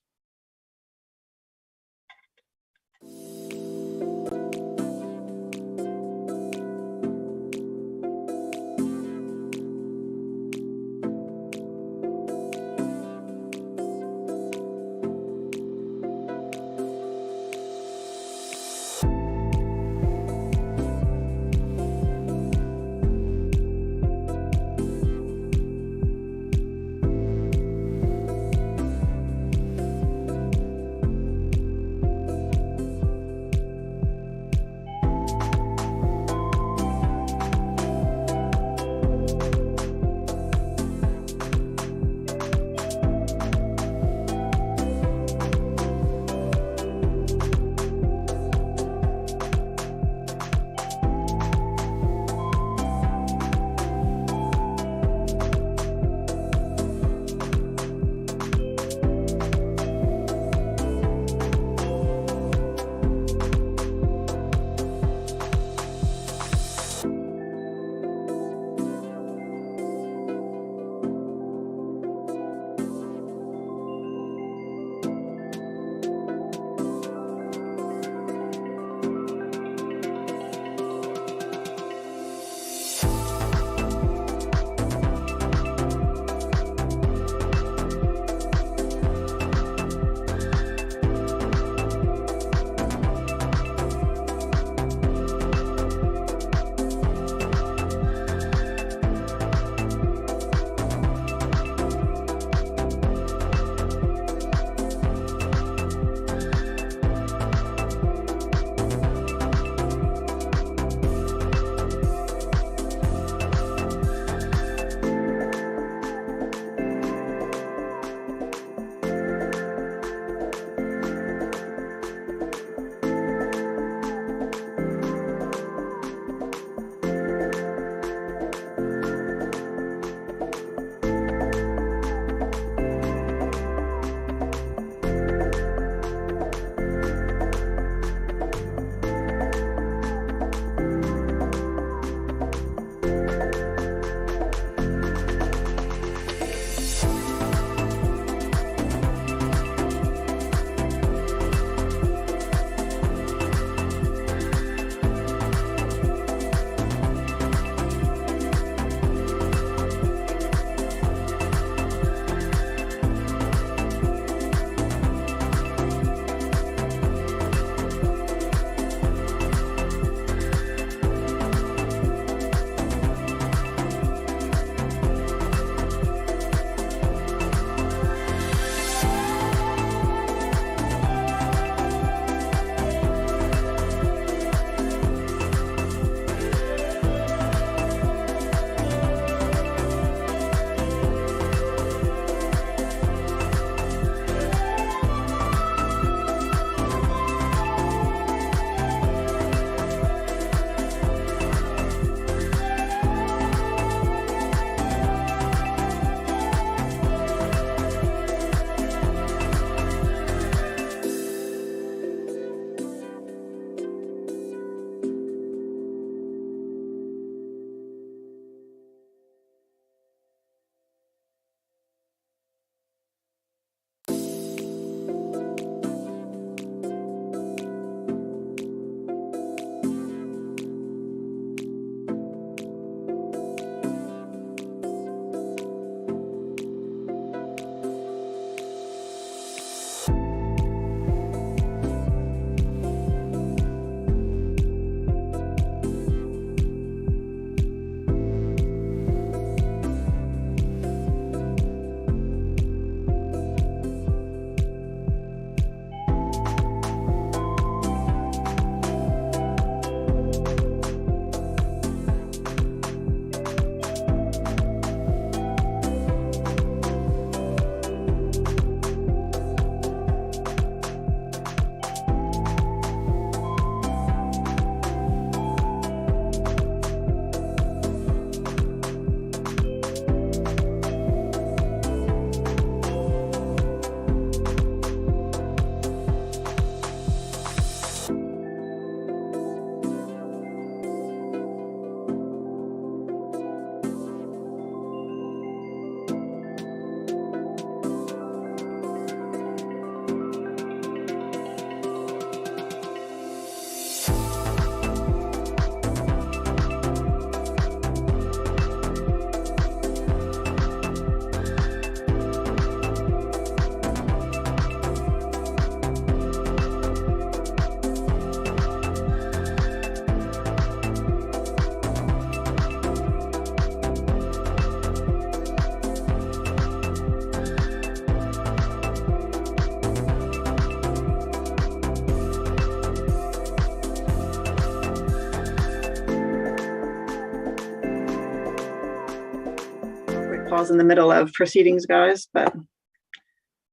pause in the middle of proceedings, guys, but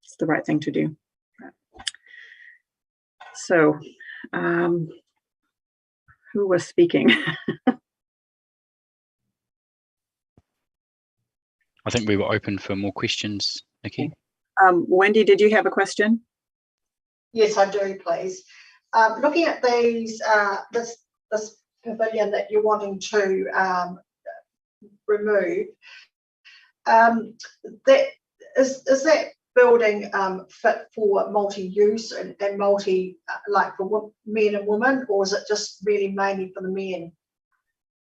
it's the right thing to do. So, who was speaking? I think we were open for more questions, Nikki. Wendy, did you have a question? Yes, I do, please. Looking at these, this pavilion that you're wanting to remove, that is that building fit for multi-use and multi, like for men and women, or is it just really mainly for the men?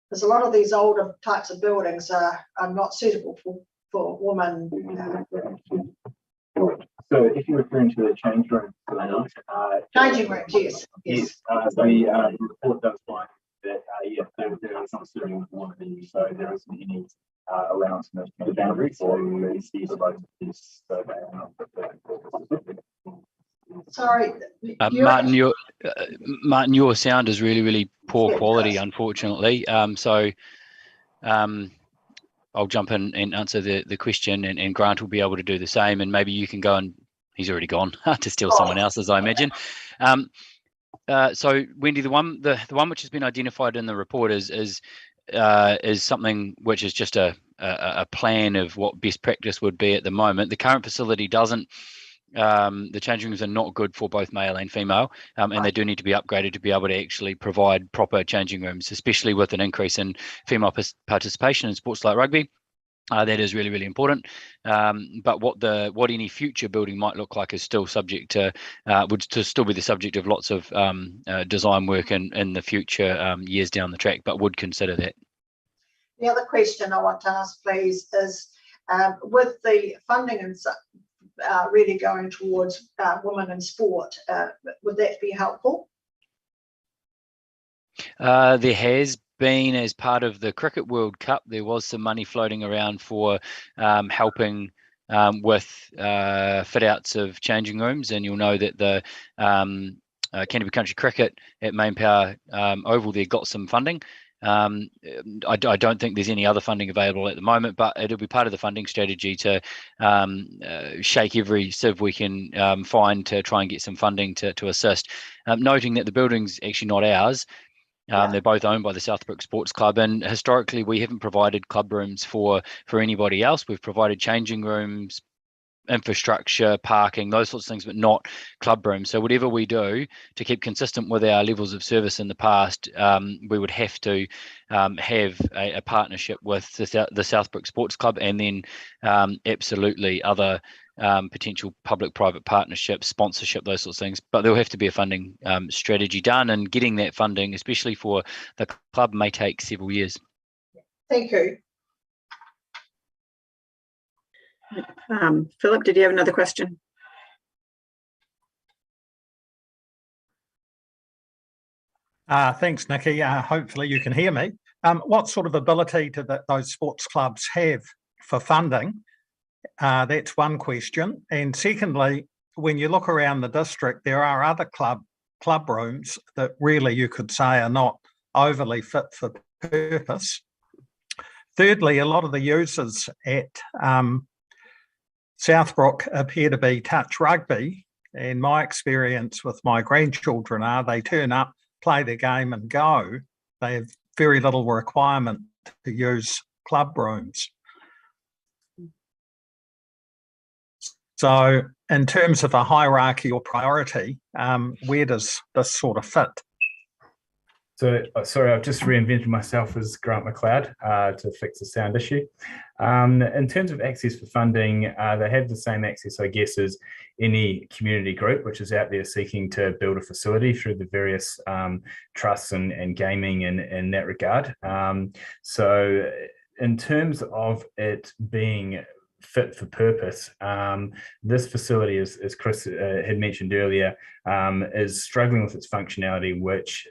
Because a lot of these older types of buildings are not suitable for women. So if you're referring to the change room, Changing rooms, yes. Yes. The report does find that yeah, there is not suitable for women, so there isn't any allowance in the boundary for these this. Sorry, Martin, your sound is really poor quality, does. unfortunately. I'll jump in and answer the question, and Grant will be able to do the same, and maybe you can go and he's already gone to steal someone else's, I imagine. So Wendy, the one which has been identified in the report is something which is just a plan of what best practice would be at the moment. The current facility doesn't. The changing rooms are not good for both male and female, and they do need to be upgraded to be able to actually provide proper changing rooms, especially with an increase in female participation in sports like rugby. That is really important. But what any future building might look like is still subject to would still be the subject of lots of design work in the future years down the track, but would consider that. The other question I want to ask, please, is with the funding and really going towards women in sport, would that be helpful? There has been, as part of the Cricket World Cup, there was some money floating around for helping with fit outs of changing rooms, and you'll know that the Canterbury Country Cricket at Main Power Oval there got some funding. I don't think there's any other funding available at the moment, but it'll be part of the funding strategy to shake every sieve we can find to try and get some funding to assist. Noting that the building's actually not ours. They're both owned by the Southbrook Sports Club, and historically we haven't provided club rooms for anybody else. We've provided changing rooms, infrastructure, parking, those sorts of things, but not club rooms. So whatever we do to keep consistent with our levels of service in the past, we would have to have a partnership with the Southbrook Sports Club, and then absolutely other potential public-private partnerships, sponsorship, those sorts of things. But there'll have to be a funding strategy done, and getting that funding, especially for the club, may take several years. Thank you. Philip, did you have another question? Thanks, Nikki. Hopefully you can hear me. What sort of ability do those sports clubs have for funding? That's one question. And secondly, when you look around the district, there are other club rooms that really you could say are not overly fit for purpose. Thirdly, a lot of the users at Southbrook appear to be touch rugby, and my experience with my grandchildren are they turn up, play their game and go. They have very little requirement to use club rooms. So in terms of a hierarchy or priority, where does this sort of fit? So, sorry, I've just reinvented myself as Grant McLeod to fix the sound issue. In terms of access for funding, they have the same access, I guess, as any community group which is out there seeking to build a facility through the various trusts and gaming in that regard. So in terms of it being fit for purpose, this facility, as Chris had mentioned earlier, is struggling with its functionality, which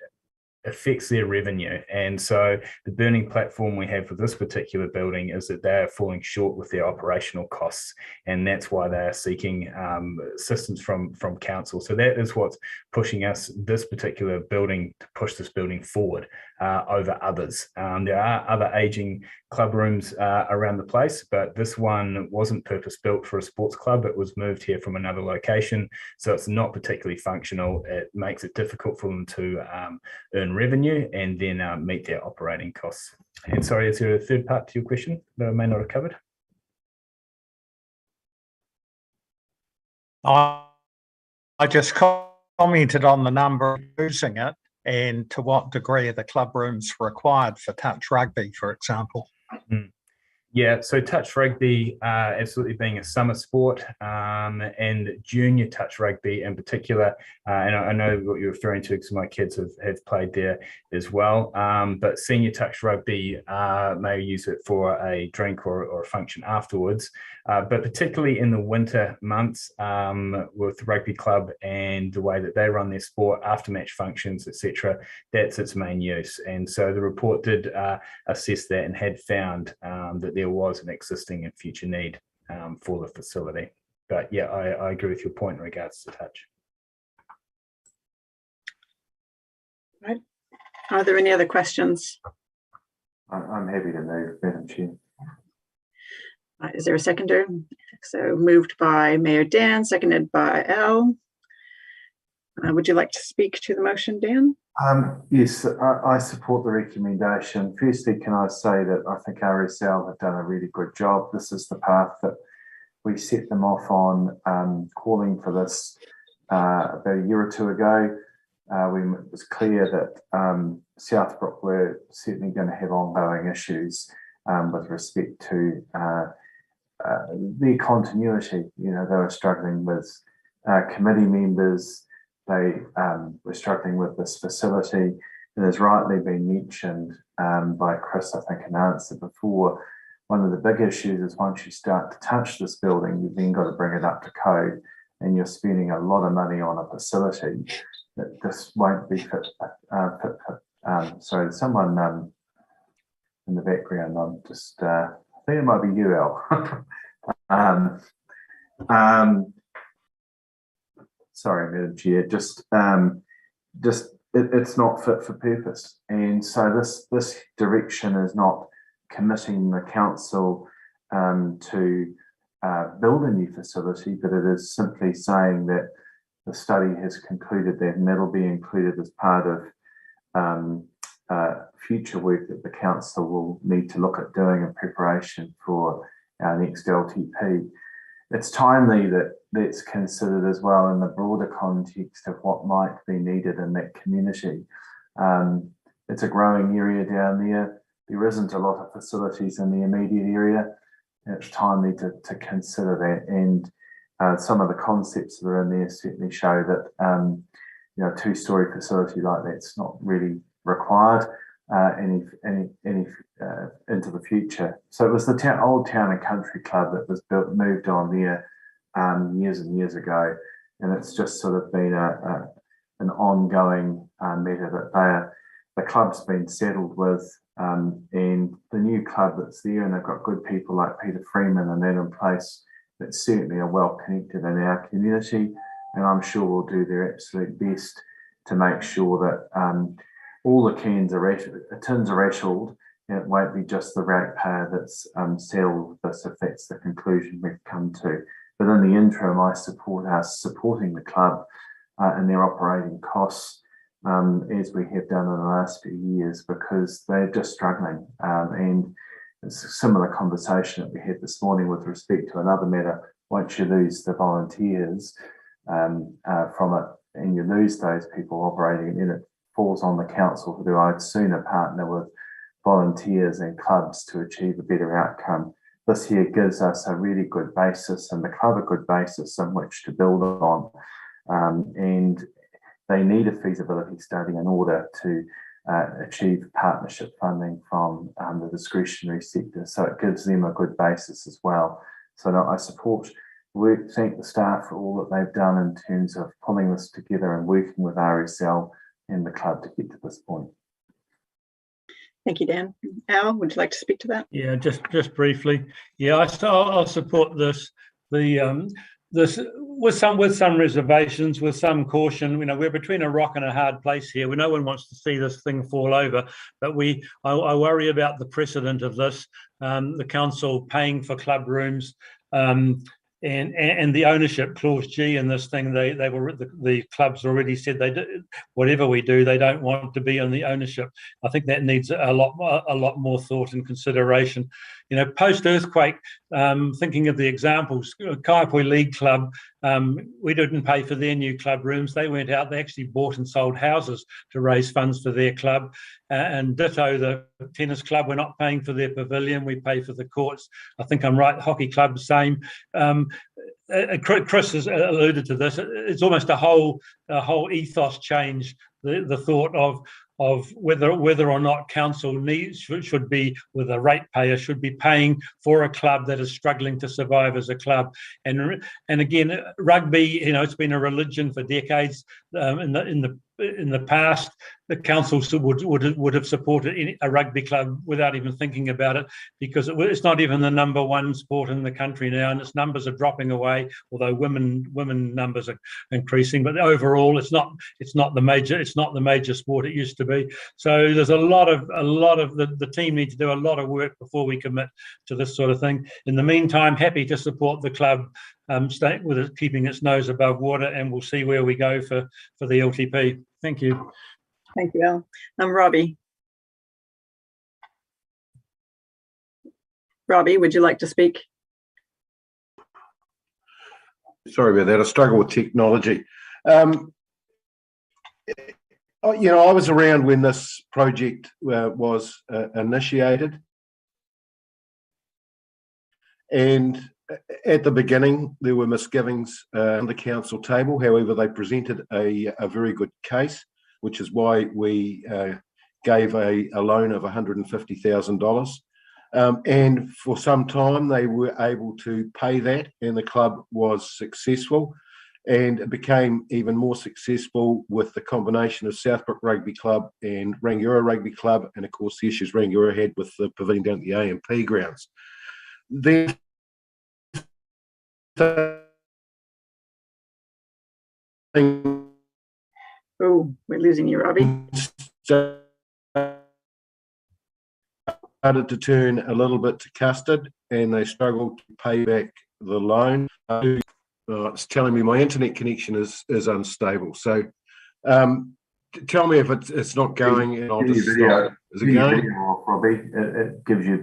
affects their revenue. And so the burning platform we have for this particular building is that they are falling short with their operational costs, and that's why they are seeking assistance from council. So that is what's pushing us, this particular building, to push this building forward over others. There are other aging club rooms around the place, but this one wasn't purpose built for a sports club. It was moved here from another location, so it's not particularly functional. It makes it difficult for them to earn revenue and then meet their operating costs. And sorry, is there a third part to your question that I may not have covered? I just commented on the number of using it and to what degree are the club rooms required for touch rugby, for example. Yeah, so touch rugby absolutely being a summer sport, and junior touch rugby in particular, and I know what you're referring to because my kids have played there as well, but senior touch rugby may use it for a drink or a function afterwards, but particularly in the winter months with rugby club and the way that they run their sport, after match functions, etc., that's its main use. And so the report did assess that and had found that there was an existing and future need for the facility. But yeah, I agree with your point in regards to touch. Right. Are there any other questions? I'm happy to move, Madam Chair. Is there a seconder? So moved by Mayor Dan, seconded by Al. Would you like to speak to the motion, Dan? Yes, I support the recommendation. Firstly, can I say that I think RSL have done a really good job. This is the path that we set them off on, calling for this about a year or two ago. When it was clear that Southbrook were certainly going to have ongoing issues with respect to their continuity. You know, they were struggling with committee members. They were struggling with this facility. It has rightly been mentioned by Chris, I think, in answer before. One of the big issues is once you start to touch this building, you've then got to bring it up to code, and you're spending a lot of money on a facility that just won't be fit. Sorry, someone in the background. I'm just, I think it might be you, Al. Sorry, Madam Chair. It's not fit for purpose, and so this direction is not committing the council to build a new facility, but it is simply saying that the study has concluded that, and that'll be included as part of future work that the council will need to look at doing in preparation for our next LTP. It's timely that that's considered as well in the broader context of what might be needed in that community. It's a growing area down there. There isn't a lot of facilities in the immediate area. It's timely to consider that, and some of the concepts that are in there certainly show that you know, a two-story facility like that's not really required any into the future. So it was the old Town and Country Club that was moved on there years and years ago, and it's just sort of been an ongoing matter that the club's been settled with, and the new club that's there, and they've got good people like Peter Freeman and that in place that certainly are well connected in our community, and I'm sure will do their absolute best to make sure that all the tins are rattled, and it won't be just the ratepayer that's settled with this, if that's the conclusion we've come to. But in the interim, I support us supporting the club and their operating costs, as we have done in the last few years, because they're just struggling. And it's a similar conversation that we had this morning with respect to another matter. Once you lose the volunteers from it, and you lose those people operating, and it falls on the council to do. I'd sooner partner with volunteers and clubs to achieve a better outcome. This here gives us a really good basis, and the club a good basis on which to build on. And they need a feasibility study in order to achieve partnership funding from the discretionary sector. So it gives them a good basis as well. So no, I thank the staff for all that they've done in terms of pulling this together and working with RSL the club to get to this point. Thank you, Dan. Al, would you like to speak to that? Yeah, just briefly. Yeah, I'll support this. This with some reservations, with some caution. We're between a rock and a hard place here. No one wants to see this thing fall over, but I worry about the precedent of this. The council paying for club rooms. And the ownership clause G in this thing, the clubs already said whatever we do, they don't want to be on the ownership. I think that needs a lot more thought and consideration. Post earthquake, thinking of the examples, Kaiapoi League Club, we didn't pay for their new club rooms. They went out, they actually bought and sold houses to raise funds for their club. And ditto, the tennis club, we're not paying for their pavilion, we pay for the courts. I think I'm right, hockey club, the same. Chris has alluded to this. It's almost a whole ethos change, the thought of whether or not council should be, with a ratepayer, should be paying for a club that is struggling to survive as a club. And again, rugby, it's been a religion for decades. In the past, the council would have supported a rugby club without even thinking about it, because it's not even the number one sport in the country now, and its numbers are dropping away. Although women numbers are increasing, but overall, it's not the major sport it used to be. So there's a lot of the team needs to do a lot of work before we commit to this sort of thing. In the meantime, happy to support the club staying with it, keeping its nose above water, and we'll see where we go for the LTP. Thank you. Thank you, Al. Robbie. Robbie, would you like to speak? Sorry about that. I struggle with technology. I was around when this project was initiated, and at the beginning there were misgivings on the council table. However, they presented a very good case, which is why we gave a loan of $150,000. And for some time they were able to pay that, and the club was successful. And it became even more successful with the combination of Southbrook Rugby Club and Rangiora Rugby Club, and of course the issues Rangiora had with the pavilion down at the AMP grounds. Then Oh, we're losing you, Robbie. Started to turn a little bit to custard, and they struggled to pay back the loan. It's telling me my internet connection is unstable. So tell me if it's not going, and I'll just stop. Is it going? Robbie, it gives you a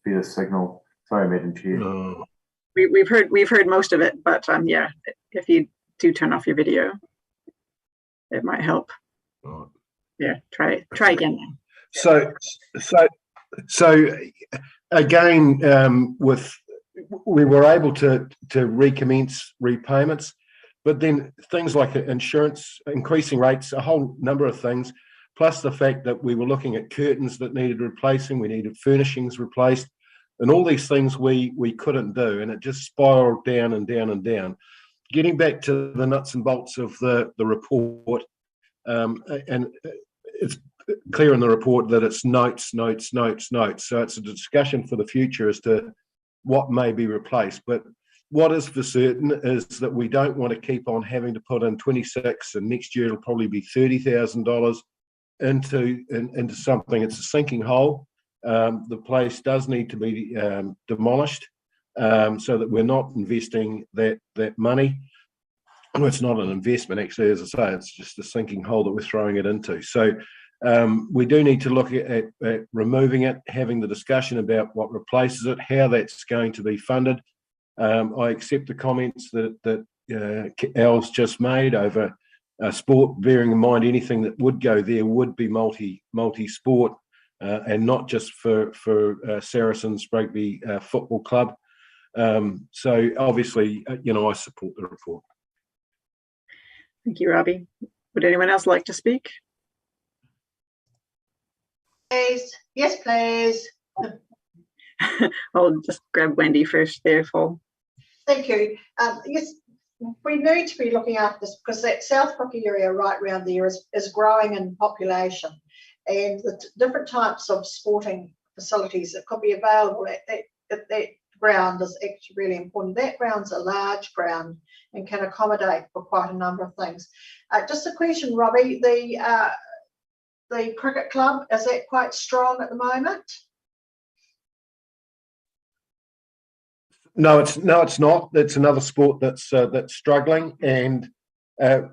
better signal. Sorry, Madam Chair. We've heard most of it, but yeah, if you do turn off your video, it might help. Right. Yeah, try again. So again, we were able to recommence repayments, but then things like insurance, increasing rates, a whole number of things, plus the fact that we were looking at curtains that needed replacing, we needed furnishings replaced, and all these things we couldn't do, and it just spiraled down and down and down. Getting back to the nuts and bolts of the report, and it's clear in the report that it's notes. So it's a discussion for the future as to what may be replaced. But what is for certain is that we don't want to keep on having to put in 26, and next year it'll probably be $30,000 into something. It's a sinking hole. The place does need to be demolished, so that we're not investing that money. Well, it's not an investment, actually, as I say, it's just a sinking hole that we're throwing it into. So we do need to look at removing it, having the discussion about what replaces it, how that's going to be funded. I accept the comments that Al's just made over sport, bearing in mind anything that would go there would be multi-sport, and not just for Saracens Rugby Football Club. So obviously, I support the report. Thank you, Robbie. Would anyone else like to speak? Please. Yes, please. I'll just grab Wendy first there, Paul. Thank you. Yes, we need to be looking after this because that Southbrook area right around there is growing in population, and the different types of sporting facilities that could be available at that ground is actually really important. That ground's a large ground and can accommodate for quite a number of things. Just a question, Robbie, the cricket club, is that quite strong at the moment? No, it's not. It's another sport that's struggling, and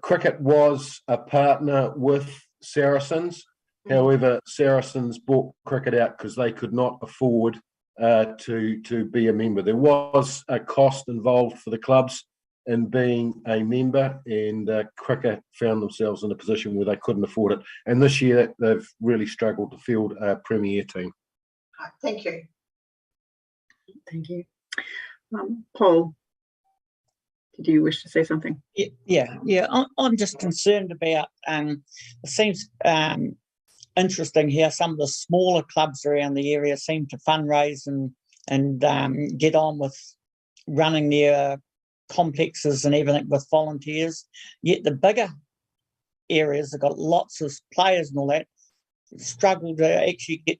cricket was a partner with Saracens. However, Saracens bought cricket out because they could not afford to be a member. There was a cost involved for the clubs in being a member, and cricket found themselves in a position where they couldn't afford it. And this year, they've really struggled to field a premier team. Thank you. Thank you. Paul, did you wish to say something? Yeah. I'm just concerned about. It seems interesting how some of the smaller clubs around the area seem to fundraise and get on with running their complexes and everything with volunteers. Yet the bigger areas have got lots of players and all that struggle to actually get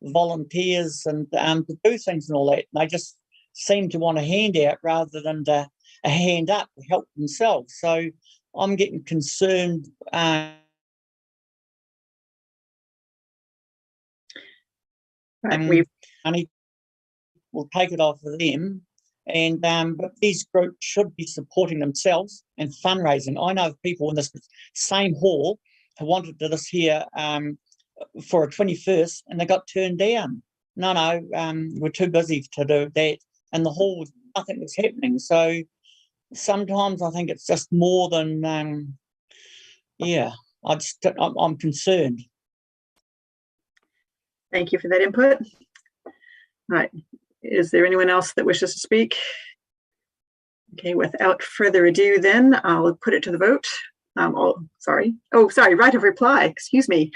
volunteers and to do things and all that. And they just seem to want a handout rather than a hand up to help themselves. So I'm getting concerned. Money will take it off of them, and but these groups should be supporting themselves and fundraising. I know of people in this same hall who wanted to this here for a 21st, and they got turned down. No, we're too busy to do that, and the hall, nothing was happening. So sometimes I think it's just more than I'm concerned. Thank you for that input. Right. Is there anyone else that wishes to speak? Okay, without further ado, then I'll put it to the vote. Sorry, right of reply. Excuse me.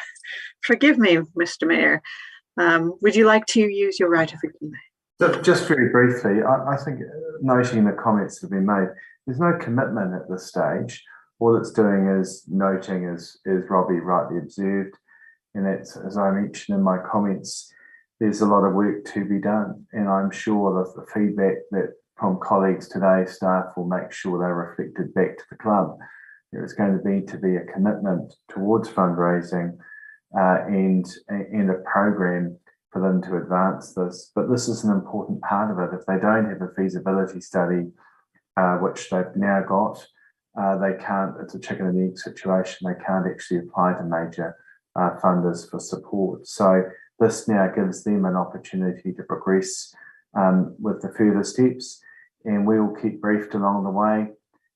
Forgive me, Mr. Mayor. Would you like to use your right of reply? Just very briefly, I think noting the comments that have been made, there's no commitment at this stage. All it's doing is noting, as Robbie rightly observed, and that's, as I mentioned in my comments, there's a lot of work to be done. And I'm sure that the feedback that from colleagues today, staff will make sure they're reflected back to the club. There is going to need to be a commitment towards fundraising and a program for them to advance this. But this is an important part of it. If they don't have a feasibility study, which they've now got, they can't, it's a chicken and egg situation. They can't actually apply to major funders for support. So this now gives them an opportunity to progress with the further steps, and we will keep briefed along the way.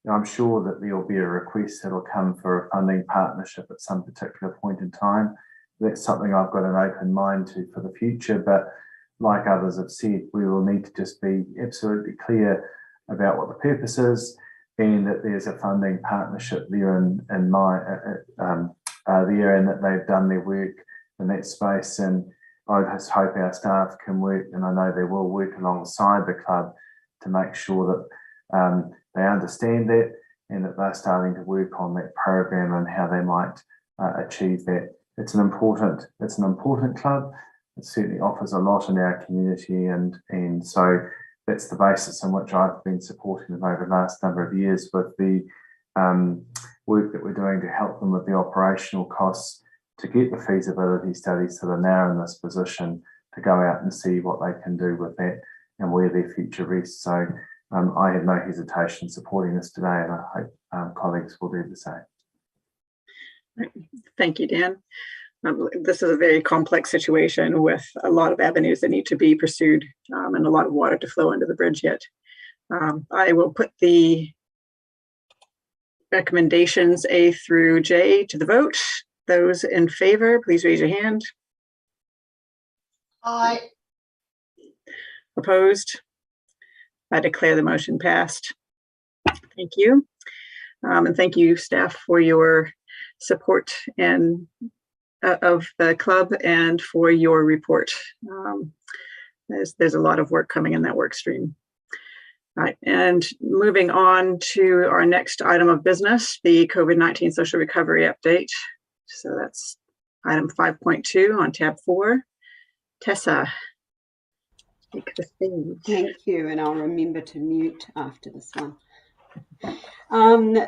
And I'm sure that there will be a request that will come for a funding partnership at some particular point in time. That's something I've got an open mind to for the future, but like others have said, we will need to just be absolutely clear about what the purpose is, and that there's a funding partnership there in my there, and that they've done their work in that space. And I just hope our staff can work, and I know they will work alongside the club to make sure that they understand that, and that they're starting to work on that program and how they might achieve that. It's an important club. It certainly offers a lot in our community, and so that's the basis on which I've been supporting them over the last number of years with the work that we're doing to help them with the operational costs to get the feasibility studies, so they're now in this position to go out and see what they can do with that and where their future rests. So I have no hesitation supporting this today, and I hope colleagues will do the same. Thank you, Dan. This is a very complex situation with a lot of avenues that need to be pursued and a lot of water to flow under the bridge yet. I will put the recommendations A through J to the vote. Those in favor, please raise your hand. Aye. Opposed? I declare the motion passed. Thank you. And thank you, staff, for your support and of the club and for your report. There's a lot of work coming in that work stream. Right, and moving on to our next item of business, the COVID-19 social recovery update. So that's item 5.2 on tab 4. Tessa, take the stage. Thank you, and I'll remember to mute after this one.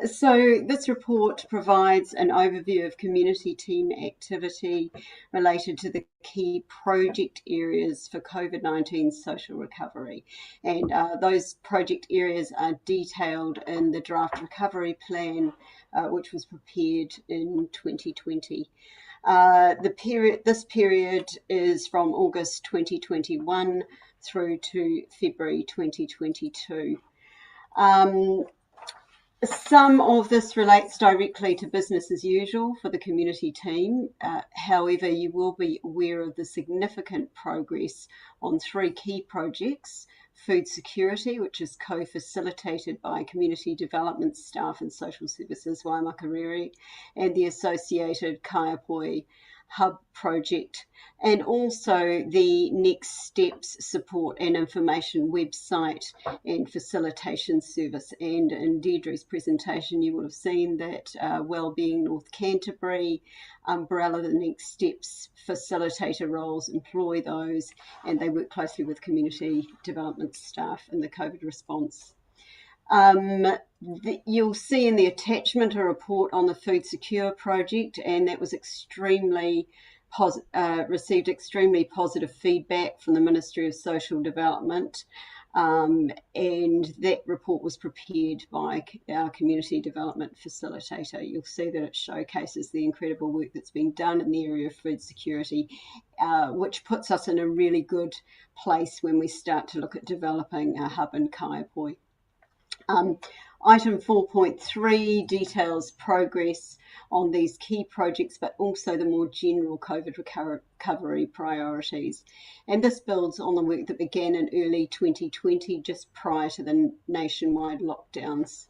So this report provides an overview of community team activity related to the key project areas for COVID-19 social recovery. And those project areas are detailed in the draft recovery plan, which was prepared in 2020. This period is from August 2021 through to February 2022. Some of this relates directly to business as usual for the community team. However, you will be aware of the significant progress on 3 key projects: food security, which is co-facilitated by community development staff and social services waimakariri, and the associated Kaiapoi Hub project, and also the Next Steps support and information website and facilitation service. And in Deirdre's presentation, you will have seen that Wellbeing North Canterbury umbrella the Next Steps facilitator roles employ those, and they work closely with community development staff in the COVID response. You'll see in the attachment a report on the Food Secure project, and that was received extremely positive feedback from the Ministry of Social Development, and that report was prepared by our community development facilitator. You'll see that it showcases the incredible work that's been done in the area of food security, which puts us in a really good place when we start to look at developing a hub in Kaiapoi. Item 4.3 details progress on these key projects, but also the more general COVID recovery priorities. And this builds on the work that began in early 2020, just prior to the nationwide lockdowns.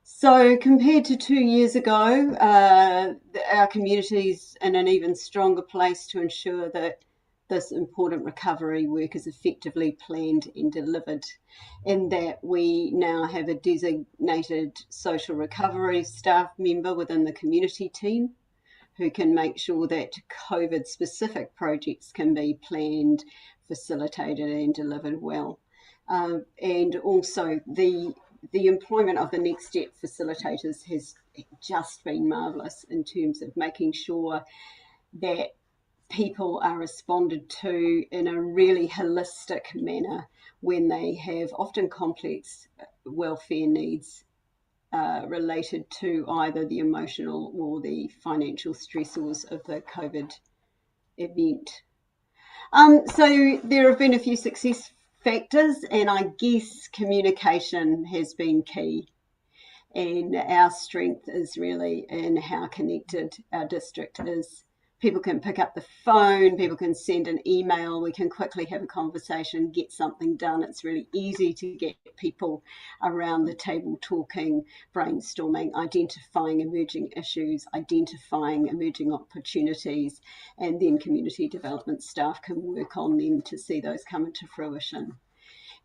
So compared to 2 years ago, our community's in an even stronger place to ensure that this important recovery work is effectively planned and delivered, in that we now have a designated social recovery staff member within the community team who can make sure that COVID specific projects can be planned, facilitated and delivered well. And also the employment of the Next Step facilitators has just been marvellous in terms of making sure that people are responded to in a really holistic manner when they have often complex welfare needs related to either the emotional or the financial stressors of the COVID event. So there have been a few success factors, and I guess communication has been key. And our strength is really in how connected our district is. People can pick up the phone, people can send an email, we can quickly have a conversation, get something done. It's really easy to get people around the table talking, brainstorming, identifying emerging issues, identifying emerging opportunities, and then community development staff can work on them to see those come into fruition.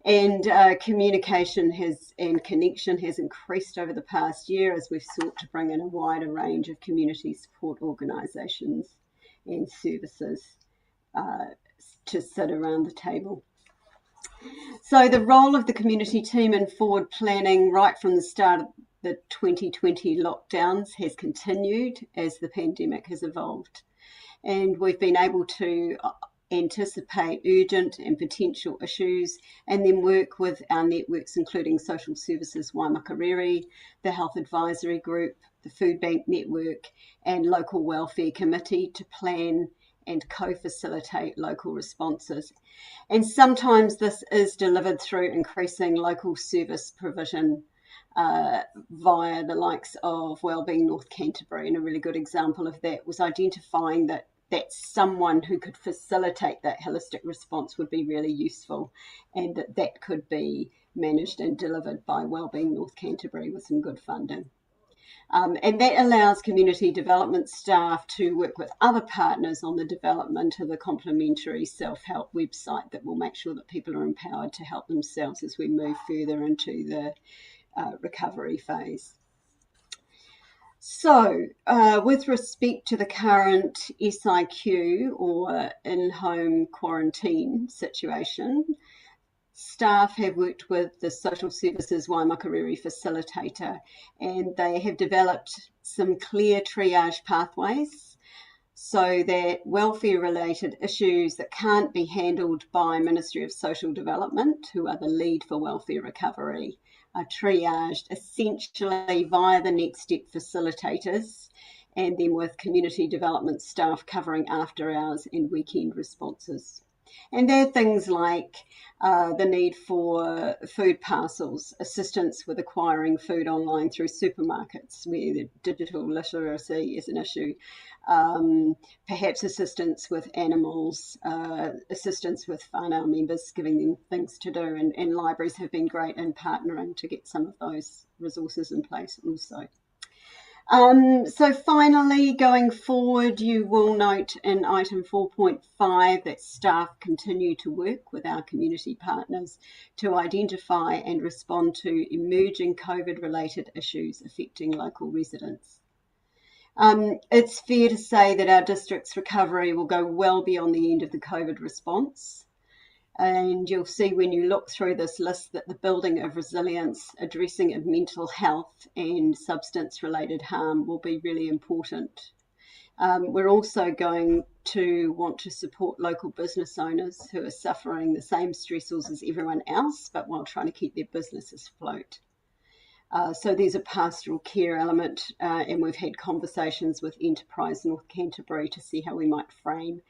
And communication and connection has increased over the past year as we've sought to bring in a wider range of community support organisations and services to sit around the table. So the role of the community team in forward planning right from the start of the 2020 lockdowns has continued as the pandemic has evolved. And we've been able to anticipate urgent and potential issues and then work with our networks, including Social Services Waimakariri, the Health Advisory Group, the Food Bank Network and Local Welfare Committee to plan and co-facilitate local responses. And sometimes this is delivered through increasing local service provision via the likes of Wellbeing North Canterbury. And a really good example of that was identifying that someone who could facilitate that holistic response would be really useful, and that could be managed and delivered by Wellbeing North Canterbury with some good funding. And that allows community development staff to work with other partners on the development of a complementary self-help website that will make sure that people are empowered to help themselves as we move further into the recovery phase. So, with respect to the current SIQ or in-home quarantine situation, staff have worked with the Social Services Waimakariri facilitator, and they have developed some clear triage pathways so that welfare-related issues that can't be handled by Ministry of Social Development, who are the lead for welfare recovery, are triaged essentially via the next step facilitators, and then with community development staff covering after hours and weekend responses. And there are things like the need for food parcels, assistance with acquiring food online through supermarkets where the digital literacy is an issue, perhaps assistance with animals, assistance with whānau members, giving them things to do, and libraries have been great in partnering to get some of those resources in place also. So finally, going forward, you will note in item 4.5 that staff continue to work with our community partners to identify and respond to emerging COVID-related issues affecting local residents. It's fair to say that our district's recovery will go well beyond the end of the COVID response. And you'll see when you look through this list that the building of resilience, addressing of mental health and substance-related harm will be really important. We're also going to want to support local business owners who are suffering the same stressors as everyone else, but while trying to keep their businesses afloat. So there's a pastoral care element, and we've had conversations with Enterprise North Canterbury to see how we might frame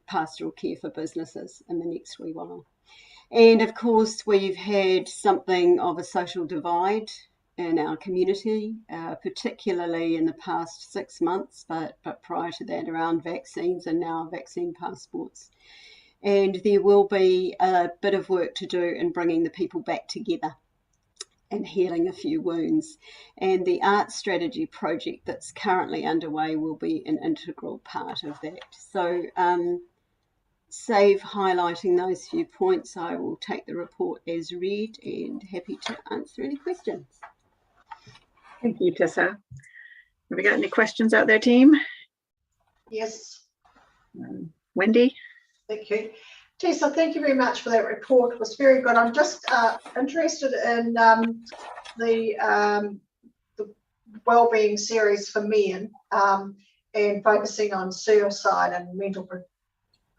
pastoral care for businesses in the next wee while. And of course, we've had something of a social divide in our community, particularly in the past 6 months, but prior to that around vaccines and now vaccine passports. And there will be a bit of work to do in bringing the people back together and healing a few wounds. And the art strategy project that's currently underway will be an integral part of that. So save highlighting those few points, I will take the report as read and happy to answer any questions. Thank you, Tessa. Have we got any questions out there, team? Yes. Wendy? Thank you. Tessa, thank you very much for that report. It was very good. I'm just interested in the wellbeing series for men and focusing on suicide and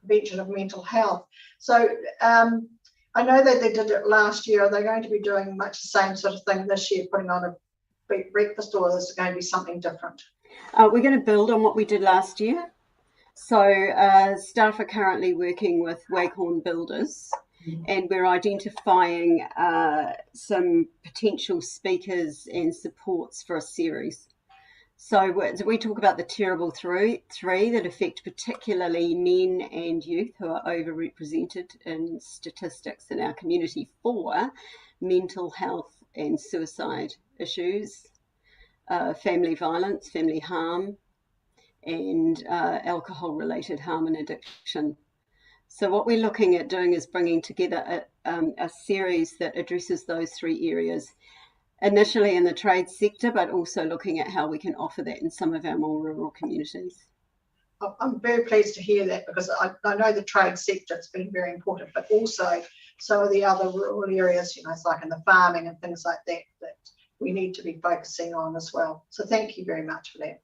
prevention of mental health. So I know that they did it last year. Are they going to be doing much the same sort of thing this year, putting on a big breakfast, or is it going to be something different? We're going to build on what we did last year. So staff are currently working with Waghorn Builders, and we're identifying some potential speakers and supports for a series. So we talk about the terrible three that affect particularly men and youth who are overrepresented in statistics in our community for mental health and suicide issues, family violence, family harm, and alcohol-related harm and addiction. So what we're looking at doing is bringing together a series that addresses those three areas, initially in the trade sector, but also looking at how we can offer that in some of our more rural communities. I'm very pleased to hear that, because I know the trade sector has been very important, but also some of the other rural areas, it's like in the farming and things like that, that we need to be focusing on as well. So thank you very much for that.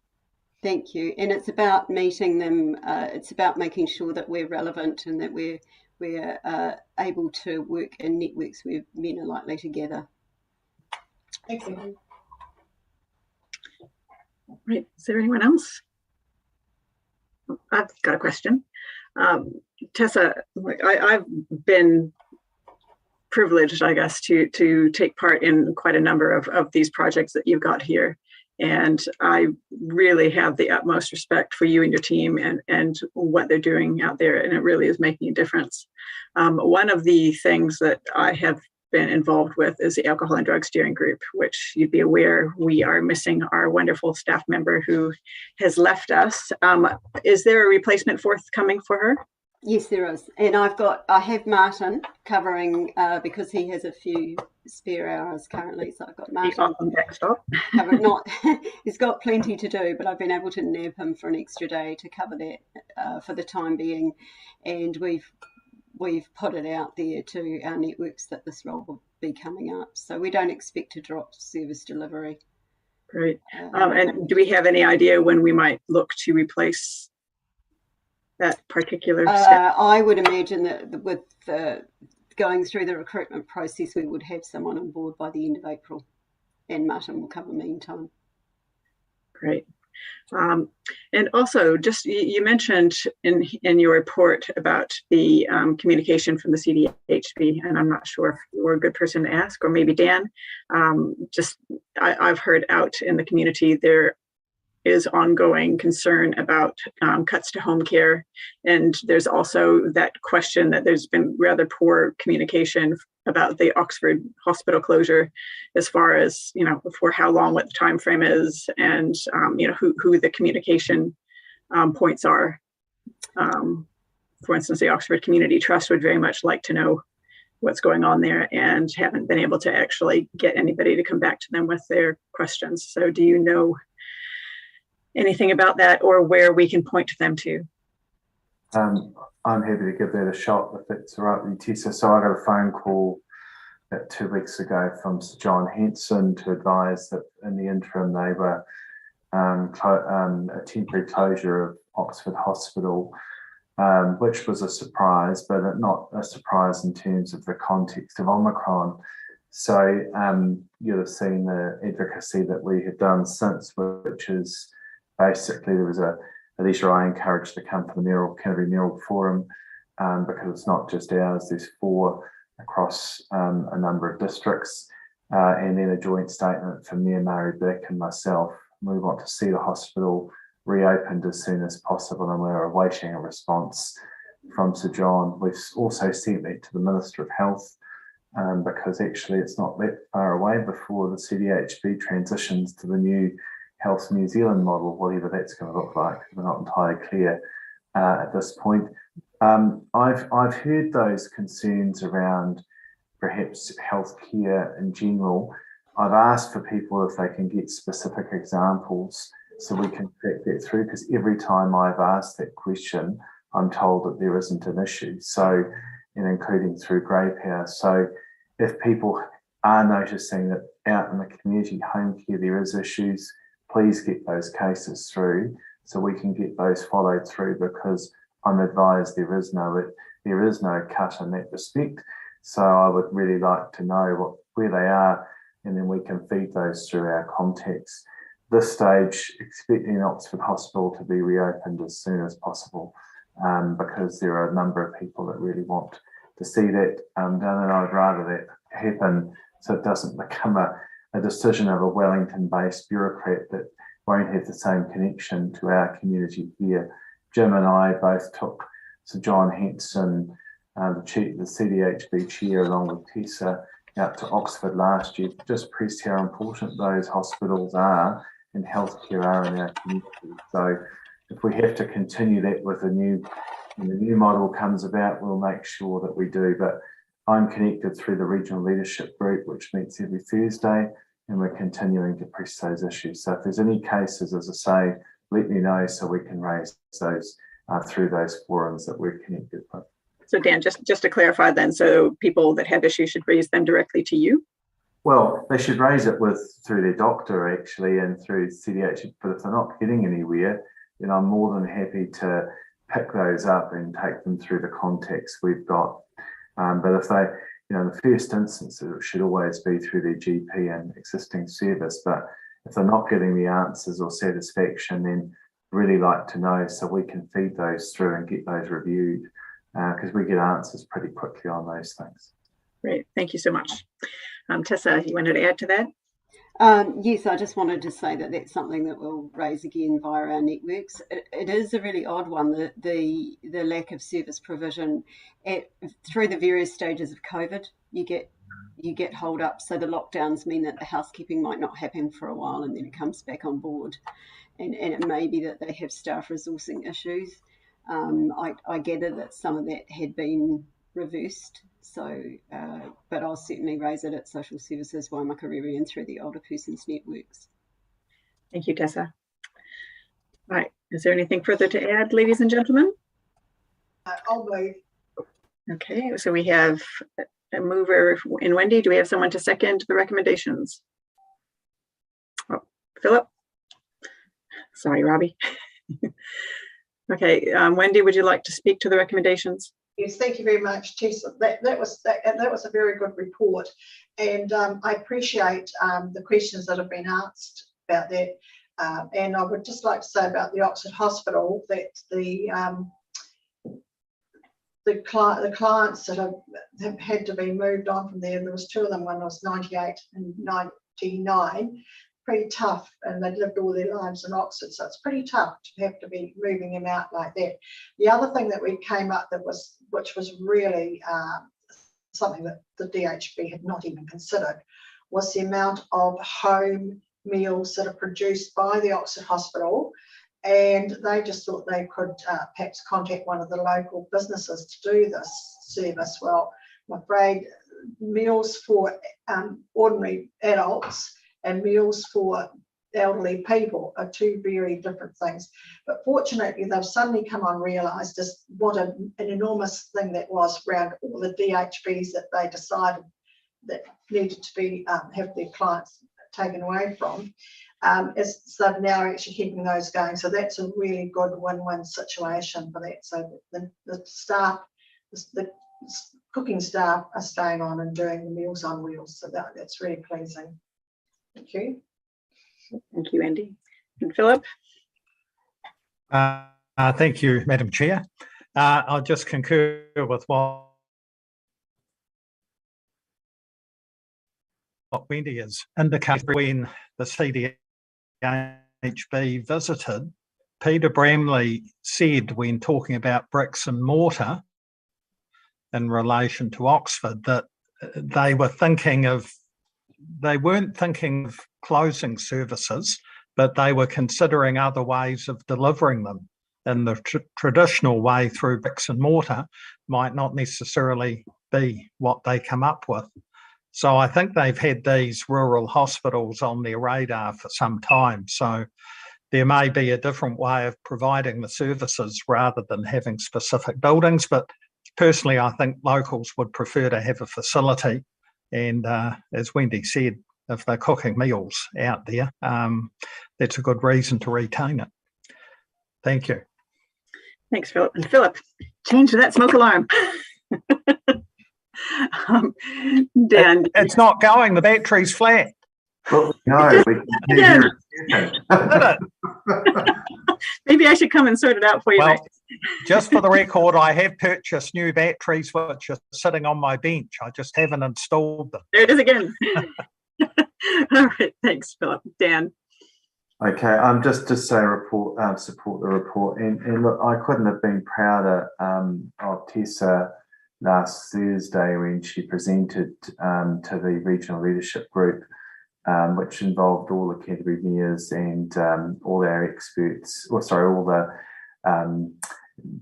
Thank you. And it's about meeting them. It's about making sure that we're relevant and that we're able to work in networks where men are likely to gather. Thank you. Right. Is there anyone else? I've got a question. Tessa, I've been privileged, I guess, to take part in quite a number of these projects that you've got here. And I really have the utmost respect for you and your team and what they're doing out there. And it really is making a difference. One of the things that I have been involved with is the Alcohol and Drug Steering Group, which you'd be aware we are missing our wonderful staff member who has left us. Is there a replacement forthcoming for her? Yes, there is. And I have Martin covering because he has a few spare hours currently. So I've got Martin covering. He's got plenty to do, but I've been able to nab him for an extra day to cover that for the time being. And we've put it out there to our networks that this role will be coming up. So we don't expect to drop service delivery. Great. And do we have any idea when we might look to replace that particular step? I would imagine that with going through the recruitment process, we would have someone on board by the end of April, and Martin will cover meantime. Great. And also, just you mentioned in your report about the communication from the CDHB, and I'm not sure if you're a good person to ask, or maybe Dan. I've heard out in the community there is ongoing concern about cuts to home care. And there's also that question that there's been rather poor communication about the Oxford hospital closure, as far as, for how long, what the time frame is, and, who the communication points are. For instance, the Oxford Community Trust would very much like to know what's going on there and haven't been able to actually get anybody to come back to them with their questions. So do you know anything about that, or where we can point them to? I'm happy to give that a shot if it's all right with you, Tessa. So I got a phone call about 2 weeks ago from Sir John Henson to advise that in the interim they were a temporary closure of Oxford Hospital, which was a surprise, but not a surprise in terms of the context of Omicron. So you'll have seen the advocacy that we have done since, which is basically there was a leisure I encouraged to come to the Canterbury Mayoral Forum because it's not just ours, there's 4 across a number of districts, and then a joint statement from Mayor Murray Beck and myself. We want to see the hospital reopened as soon as possible, and we're awaiting a response from Sir John. We've also sent that to the Minister of Health because actually it's not that far away before the CDHB transitions to the new Health New Zealand model, whatever that's going to look like. We're not entirely clear at this point. I've heard those concerns around perhaps healthcare in general. I've asked for people if they can get specific examples so we can track that through, because every time I've asked that question, I'm told that there isn't an issue. So, and including through grey power. So if people are noticing that out in the community home care there is issues, please get those cases through so we can get those followed through, because I'm advised there is no cut in that respect. So I would really like to know where they are, and then we can feed those through our contacts. This stage, expecting Oxford Hospital to be reopened as soon as possible, because there are a number of people that really want to see that done, and I'd rather that happen so it doesn't become a decision of a Wellington-based bureaucrat that won't have the same connection to our community here. Jim and I both took Sir John Henson, the CDHB chair, along with Tessa, out to Oxford last year, just pressed how important those hospitals are and healthcare are in our community. So if we have to continue that when the new model comes about, we'll make sure that we do. But I'm connected through the regional leadership group, which meets every Thursday, and we're continuing to press those issues. So if there's any cases, as I say, let me know so we can raise those through those forums that we're connected with. So Dan, just to clarify then, so people that have issues should raise them directly to you? Well, they should raise it through their doctor actually, and through CDH, but if they're not getting anywhere, then I'm more than happy to pick those up and take them through the contacts we've got. But if they, in the first instance, it should always be through their GP and existing service. But if they're not getting the answers or satisfaction, then really like to know so we can feed those through and get those reviewed, because we get answers pretty quickly on those things. Great, thank you so much. Tessa, you wanted to add to that? Yes, I just wanted to say that that's something that we'll raise again via our networks. It is a really odd one, the lack of service provision through the various stages of COVID. You get you get hold up. So the lockdowns mean that the housekeeping might not happen for a while, and then it comes back on board. And it may be that they have staff resourcing issues. I gather that some of that had been reversed. So, but I'll certainly raise it at Social Services Waimakariri and through the older persons networks. Thank you, Tessa. All right, is there anything further to add, ladies and gentlemen? I'll move. Okay, so we have a mover in Wendy. Do we have someone to second the recommendations? Oh, Philip? Sorry, Robbie. Okay, Wendy, would you like to speak to the recommendations? Yes, thank you very much, Tessa. That was a very good report, and I appreciate the questions that have been asked about that. And I would just like to say about the Oxford Hospital that the clients that have had to be moved on from there was two of them. One was 98 and 99. Pretty tough, and they'd lived all their lives in Oxford, so it's pretty tough to have to be moving them out like that. The other thing that we came up which was really something that the DHB had not even considered, was the amount of home meals that are produced by the Oxford Hospital, and they just thought they could perhaps contact one of the local businesses to do this service. Well, I'm afraid meals for ordinary adults and meals for elderly people are two very different things. But fortunately, they've suddenly come on realised just what an enormous thing that was around all the DHBs that they decided that needed to be have their clients taken away from. So they're now actually keeping those going. So that's a really good win-win situation for that. So the staff, the cooking staff are staying on and doing the Meals on Wheels. So that's really pleasing. Thank you. Thank you, Andy. And Philip? Thank you, Madam Chair. I'll just concur with what Wendy has indicated. When the CDHB visited, Peter Bramley said, when talking about bricks and mortar in relation to Oxford, that they weren't thinking of closing services, but they were considering other ways of delivering them. And the traditional way through bricks and mortar might not necessarily be what they come up with. So I think they've had these rural hospitals on their radar for some time. So there may be a different way of providing the services rather than having specific buildings. But personally, I think locals would prefer to have a facility. And as Wendy said, if they're cooking meals out there, that's a good reason to retain it. Thank you. Thanks, Philip. And Philip, change that smoke alarm. Dan. It's not going. The battery's flat. Well, no, we can hear it. Maybe I should come and sort it out for you. Well, just for the record, I have purchased new batteries which are sitting on my bench. I just haven't installed them. There it is again. All right, thanks, Philip. Dan. Okay, just to say support the report, and look, I couldn't have been prouder of Tessa last Thursday when she presented to the regional leadership group, which involved all the Canterbury mayors and all our experts, all the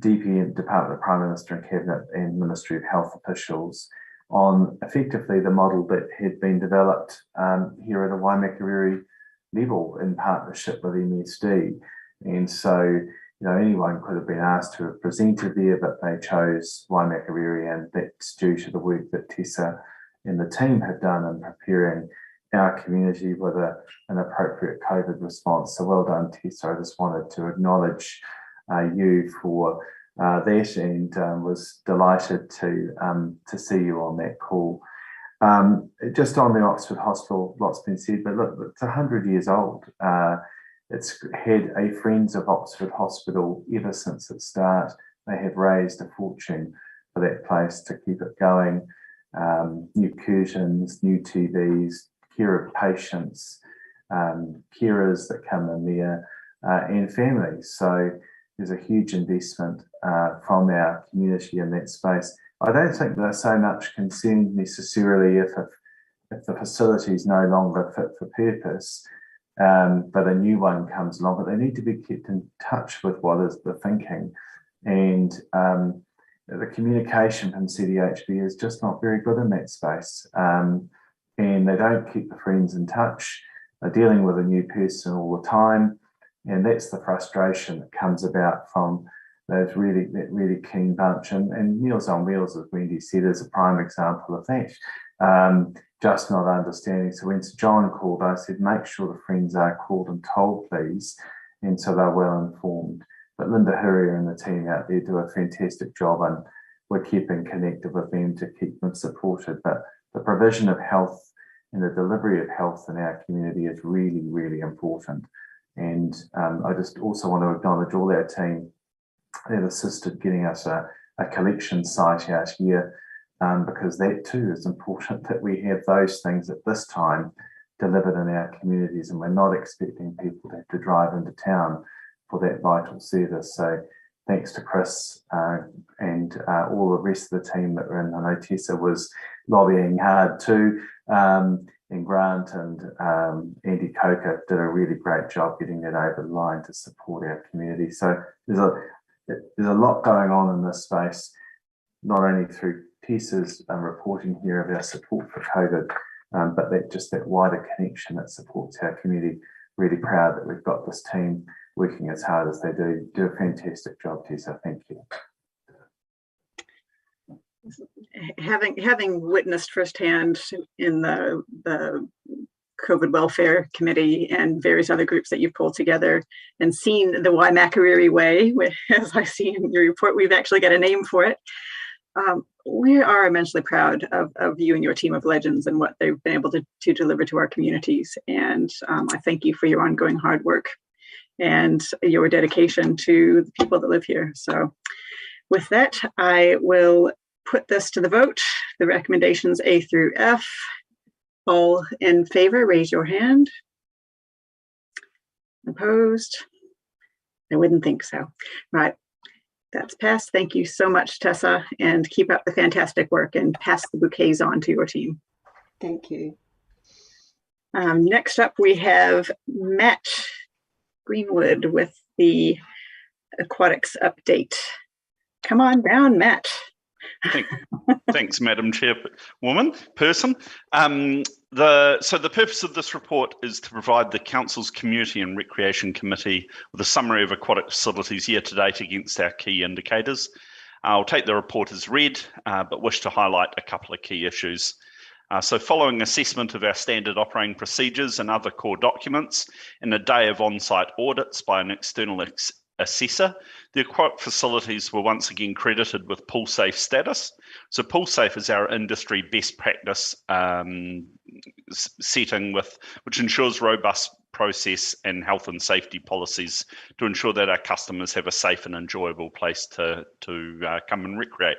DP, Department of Prime Minister and Cabinet and Ministry of Health officials on effectively the model that had been developed here at a Waimakariri level in partnership with MSD. And so, anyone could have been asked to have presented there, but they chose Waimakariri, and that's due to the work that Tessa and the team have done in preparing our community with an appropriate COVID response. So well done, Tessa. I just wanted to acknowledge you for that, and was delighted to see you on that call. Just on the Oxford Hospital, lots been said, but look, it's 100 years old. It's had a Friends of Oxford Hospital ever since its start. They have raised a fortune for that place to keep it going. New curtains, new TVs, care of patients, carers that come in there, and families. So there's a huge investment from our community in that space. I don't think they're so much concerned necessarily if the facility is no longer fit for purpose, but a new one comes along, but they need to be kept in touch with what is the thinking. And the communication from CDHB is just not very good in that space. And they don't keep the friends in touch. They're dealing with a new person all the time. And that's the frustration that comes about from that really keen bunch. And Meals on Wheels, as Wendy said, is a prime example of that. Just not understanding. So when Sir John called, I said, make sure the friends are called and told, please. And so they're well informed. But Linda Hurrier and the team out there do a fantastic job, and we're keeping connected with them to keep them supported. But the provision of health and the delivery of health in our community is really, really important. And I just also want to acknowledge all our team that assisted getting us a collection site out here, because that too is important, that we have those things at this time delivered in our communities, and we're not expecting people to have to drive into town for that vital service. So thanks to Chris and all the rest of the team that were in. I know Tessa was lobbying hard too, and Grant and Andy Coker did a really great job getting that over the line to support our community. So there's a lot going on in this space, not only through Tessa's reporting here of our support for COVID, but that wider connection that supports our community. Really proud that we've got this team working as hard as they do. Do a fantastic job, Tessa. Thank you. Having witnessed firsthand in the COVID Welfare Committee and various other groups that you've pulled together, and seen the Waimakariri way, as I see in your report, we've actually got a name for it. We are immensely proud of you and your team of legends and what they've been able to deliver to our communities. And I thank you for your ongoing hard work and your dedication to the people that live here. So with that, I will put this to the vote. The recommendations A through F. All in favor, raise your hand. Opposed? I wouldn't think so. Right. That's passed. Thank you so much, Tessa, and keep up the fantastic work and pass the bouquets on to your team. Thank you. Next up, we have Matt Greenwood with the aquatics update. Come on down, Matt. Thanks, Madam Chairwoman. So the purpose of this report is to provide the Council's Community and Recreation Committee with a summary of aquatic facilities year to date against our key indicators. I'll take the report as read, but wish to highlight a couple of key issues. So following assessment of our standard operating procedures and other core documents and a day of on-site audits by an external assessor, the aquatic facilities were once again credited with pool safe status. So pool safe is our industry best practice setting which ensures robust process and health and safety policies to ensure that our customers have a safe and enjoyable place to come and recreate.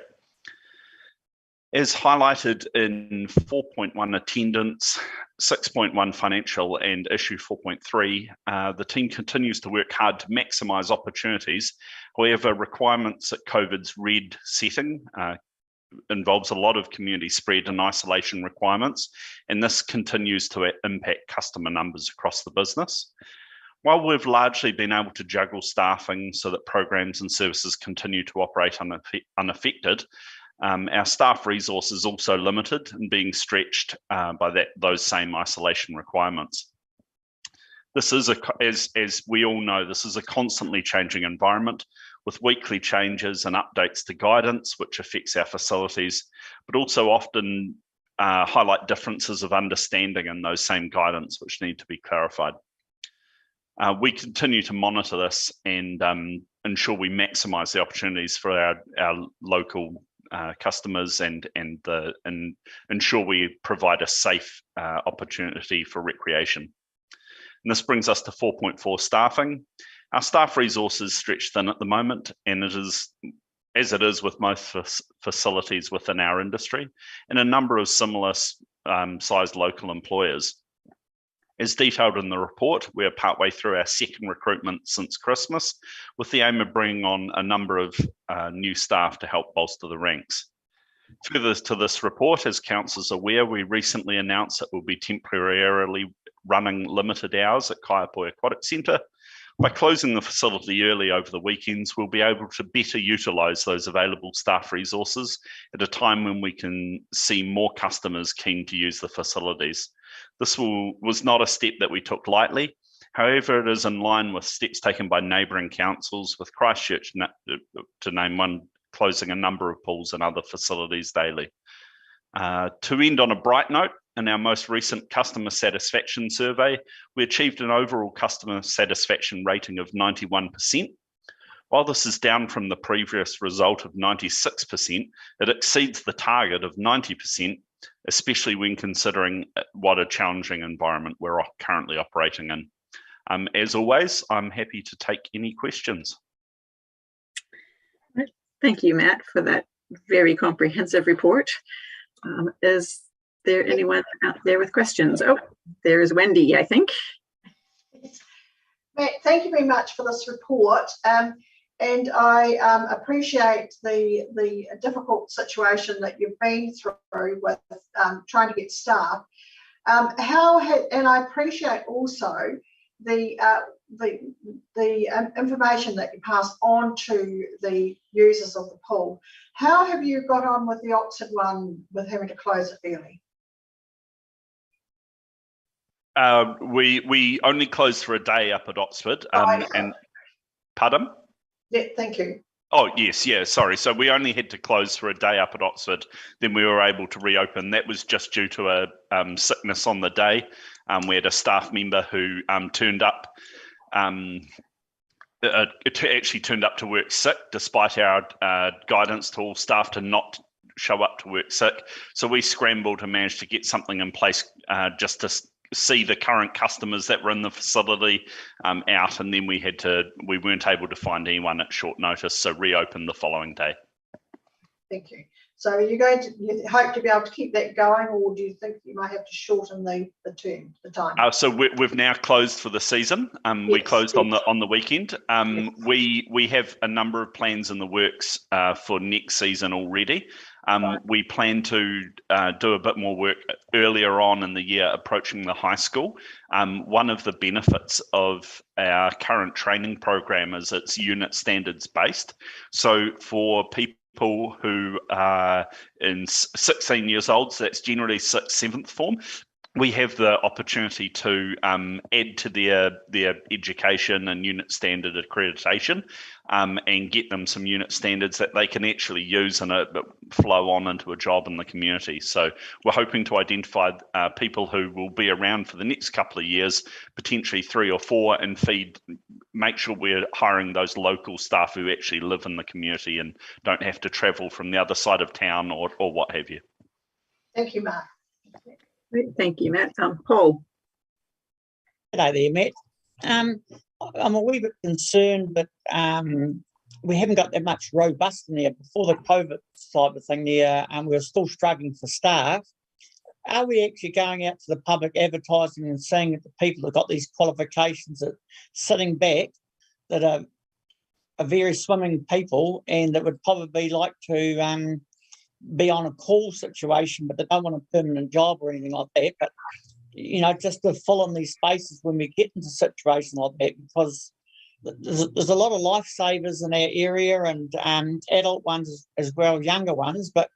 As highlighted in 4.1 attendance, 6.1 financial and issue 4.3, the team continues to work hard to maximise opportunities. However, requirements at COVID's red setting involves a lot of community spread and isolation requirements, and this continues to impact customer numbers across the business. While we've largely been able to juggle staffing so that programs and services continue to operate unaffected, our staff resources also limited and being stretched by those same isolation requirements. This is, as we all know, this is a constantly changing environment with weekly changes and updates to guidance, which affects our facilities, but also often highlight differences of understanding in those same guidance, which need to be clarified. We continue to monitor this and ensure we maximise the opportunities for our local customers and ensure we provide a safe opportunity for recreation. And this brings us to 4.4 staffing. Our staff resources stretch thin at the moment, and it is, as it is with most facilities within our industry, and a number of similar sized local employers. As detailed in the report, we are partway through our second recruitment since Christmas, with the aim of bringing on a number of new staff to help bolster the ranks. Further to this report, as councillors are aware, we recently announced that we'll be temporarily running limited hours at Kaiapoi Aquatic Centre. By closing the facility early over the weekends, we'll be able to better utilise those available staff resources at a time when we can see more customers keen to use the facilities. This was not a step that we took lightly. However, it is in line with steps taken by neighbouring councils, with Christchurch, to name one, closing a number of pools and other facilities daily. To end on a bright note, in our most recent customer satisfaction survey, we achieved an overall customer satisfaction rating of 91%. While this is down from the previous result of 96%, it exceeds the target of 90%, especially when considering what a challenging environment we're currently operating in. As always, I'm happy to take any questions. Thank you, Matt, for that very comprehensive report. Is there anyone out there with questions? Oh, there's Wendy, I think. Matt, thank you very much for this report. And I appreciate the difficult situation that you've been through with trying to get staff. And I appreciate also the information that you passed on to the users of the pool. How have you got on with the Oxford one with having to close it early? We only closed for a day up at Oxford. And pardon? Yeah, thank you. Oh, yes, yeah, sorry. So we only had to close for a day up at Oxford. Then we were able to reopen. That was just due to a sickness on the day. We had a staff member who turned up. It actually turned up to work sick, despite our guidance to all staff to not show up to work sick. So we scrambled and managed to get something in place just to see the current customers that were in the facility out, and then we weren't able to find anyone at short notice, so reopened the following day. Thank you. So you hope to be able to keep that going, or do you think you might have to shorten the time? So we've now closed for the season. We closed on the weekend. We have a number of plans in the works for next season already. We plan to do a bit more work earlier on in the year, approaching the high school. One of the benefits of our current training program is it's unit standards based. So for people who are in 16 years old, so that's generally 6th, 7th form, we have the opportunity to add to their education and unit standard accreditation and get them some unit standards that they can actually use and flow on into a job in the community. So we're hoping to identify people who will be around for the next couple of years, potentially 3 or 4, and make sure we're hiring those local staff who actually live in the community and don't have to travel from the other side of town or what have you. Thank you, Mark. Great, thank you, Matt. Paul. Hello there, Matt. I'm a wee bit concerned that we haven't got that much robust in there. Before the COVID side of thing there, we're still struggling for staff. Are we actually going out to the public advertising and seeing that the people that got these qualifications are sitting back, that are very swimming people and that would probably like to be on a call situation, but they don't want a permanent job or anything like that? But just to fill in these spaces when we get into situations like that, because there's a lot of lifesavers in our area and adult ones as well as younger ones. But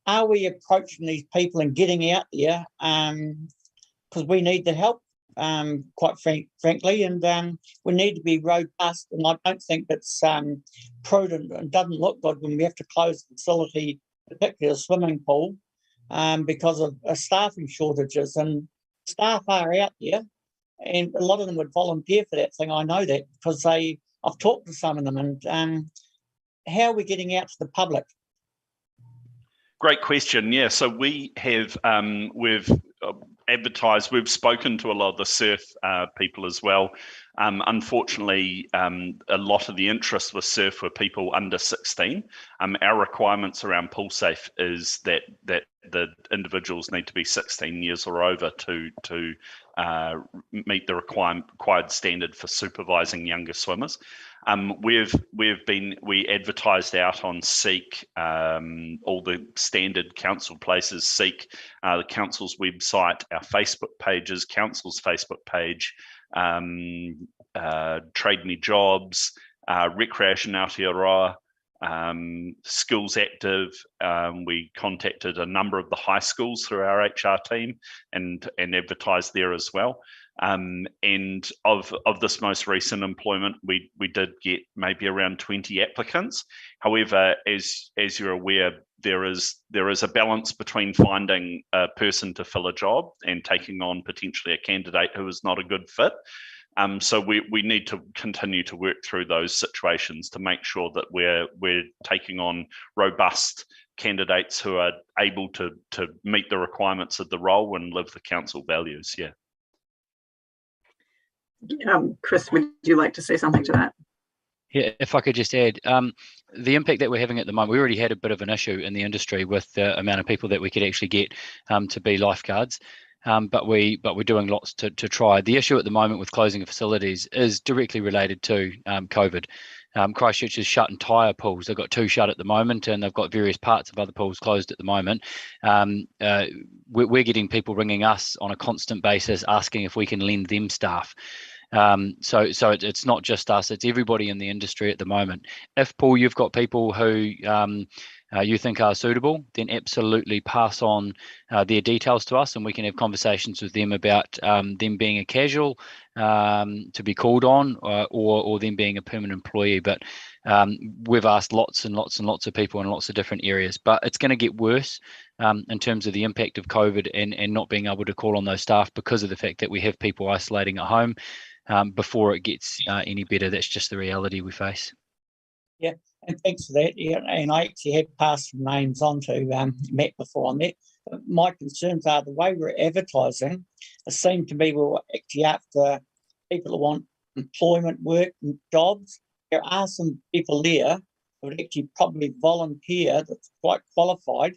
are we approaching these people and getting out there? Because we need the help, quite frankly, and we need to be robust. And I don't think it's prudent and doesn't look good when we have to close the facility, particularly a swimming pool, because of staffing shortages. And staff are out there, and a lot of them would volunteer for that thing. I know that because I've talked to some of them. And how are we getting out to the public? Great question. Yeah, so we have we've advertised. We've spoken to a lot of the surf people as well. Unfortunately, a lot of the interest with surf were people under 16. Our requirements around pool safe is that the individuals need to be 16 years or over to meet the required standard for supervising younger swimmers. We advertised out on Seek, all the standard council places, Seek, the council's website, our Facebook pages, council's Facebook page, Trade Me Jobs, Recreation Aotearoa, Schools Active. We contacted a number of the high schools through our HR team and advertised there as well. And of this most recent employment, we did get maybe around 20 applicants. However, as you're aware, there is a balance between finding a person to fill a job and taking on potentially a candidate who is not a good fit. So we need to continue to work through those situations to make sure that we're taking on robust candidates who are able to meet the requirements of the role and live the council values. Yeah. Chris, would you like to say something to that? Yeah, if I could just add, the impact that we're having at the moment, we already had a bit of an issue in the industry with the amount of people that we could actually get to be lifeguards. But we're doing lots to try. The issue at the moment with closing of facilities is directly related to COVID. Christchurch has shut entire pools. They've got 2 shut at the moment, and they've got various parts of other pools closed at the moment. We're getting people ringing us on a constant basis asking if we can lend them staff. So it's not just us, it's everybody in the industry at the moment. If, Paul, you've got people who you think are suitable, then absolutely pass on their details to us, and we can have conversations with them about them being a casual to be called on, or them being a permanent employee. But we've asked lots and lots and lots of people in lots of different areas, but it's going to get worse in terms of the impact of COVID and not being able to call on those staff because of the fact that we have people isolating at home. Before it gets any better, that's just the reality we face. Yeah, and thanks for that. Yeah, and I actually have passed some names on to Matt before on that. My concerns are the way we're advertising. It seems to me we're actually after people who want employment, work, and jobs. There are some people there who would actually probably volunteer that's quite qualified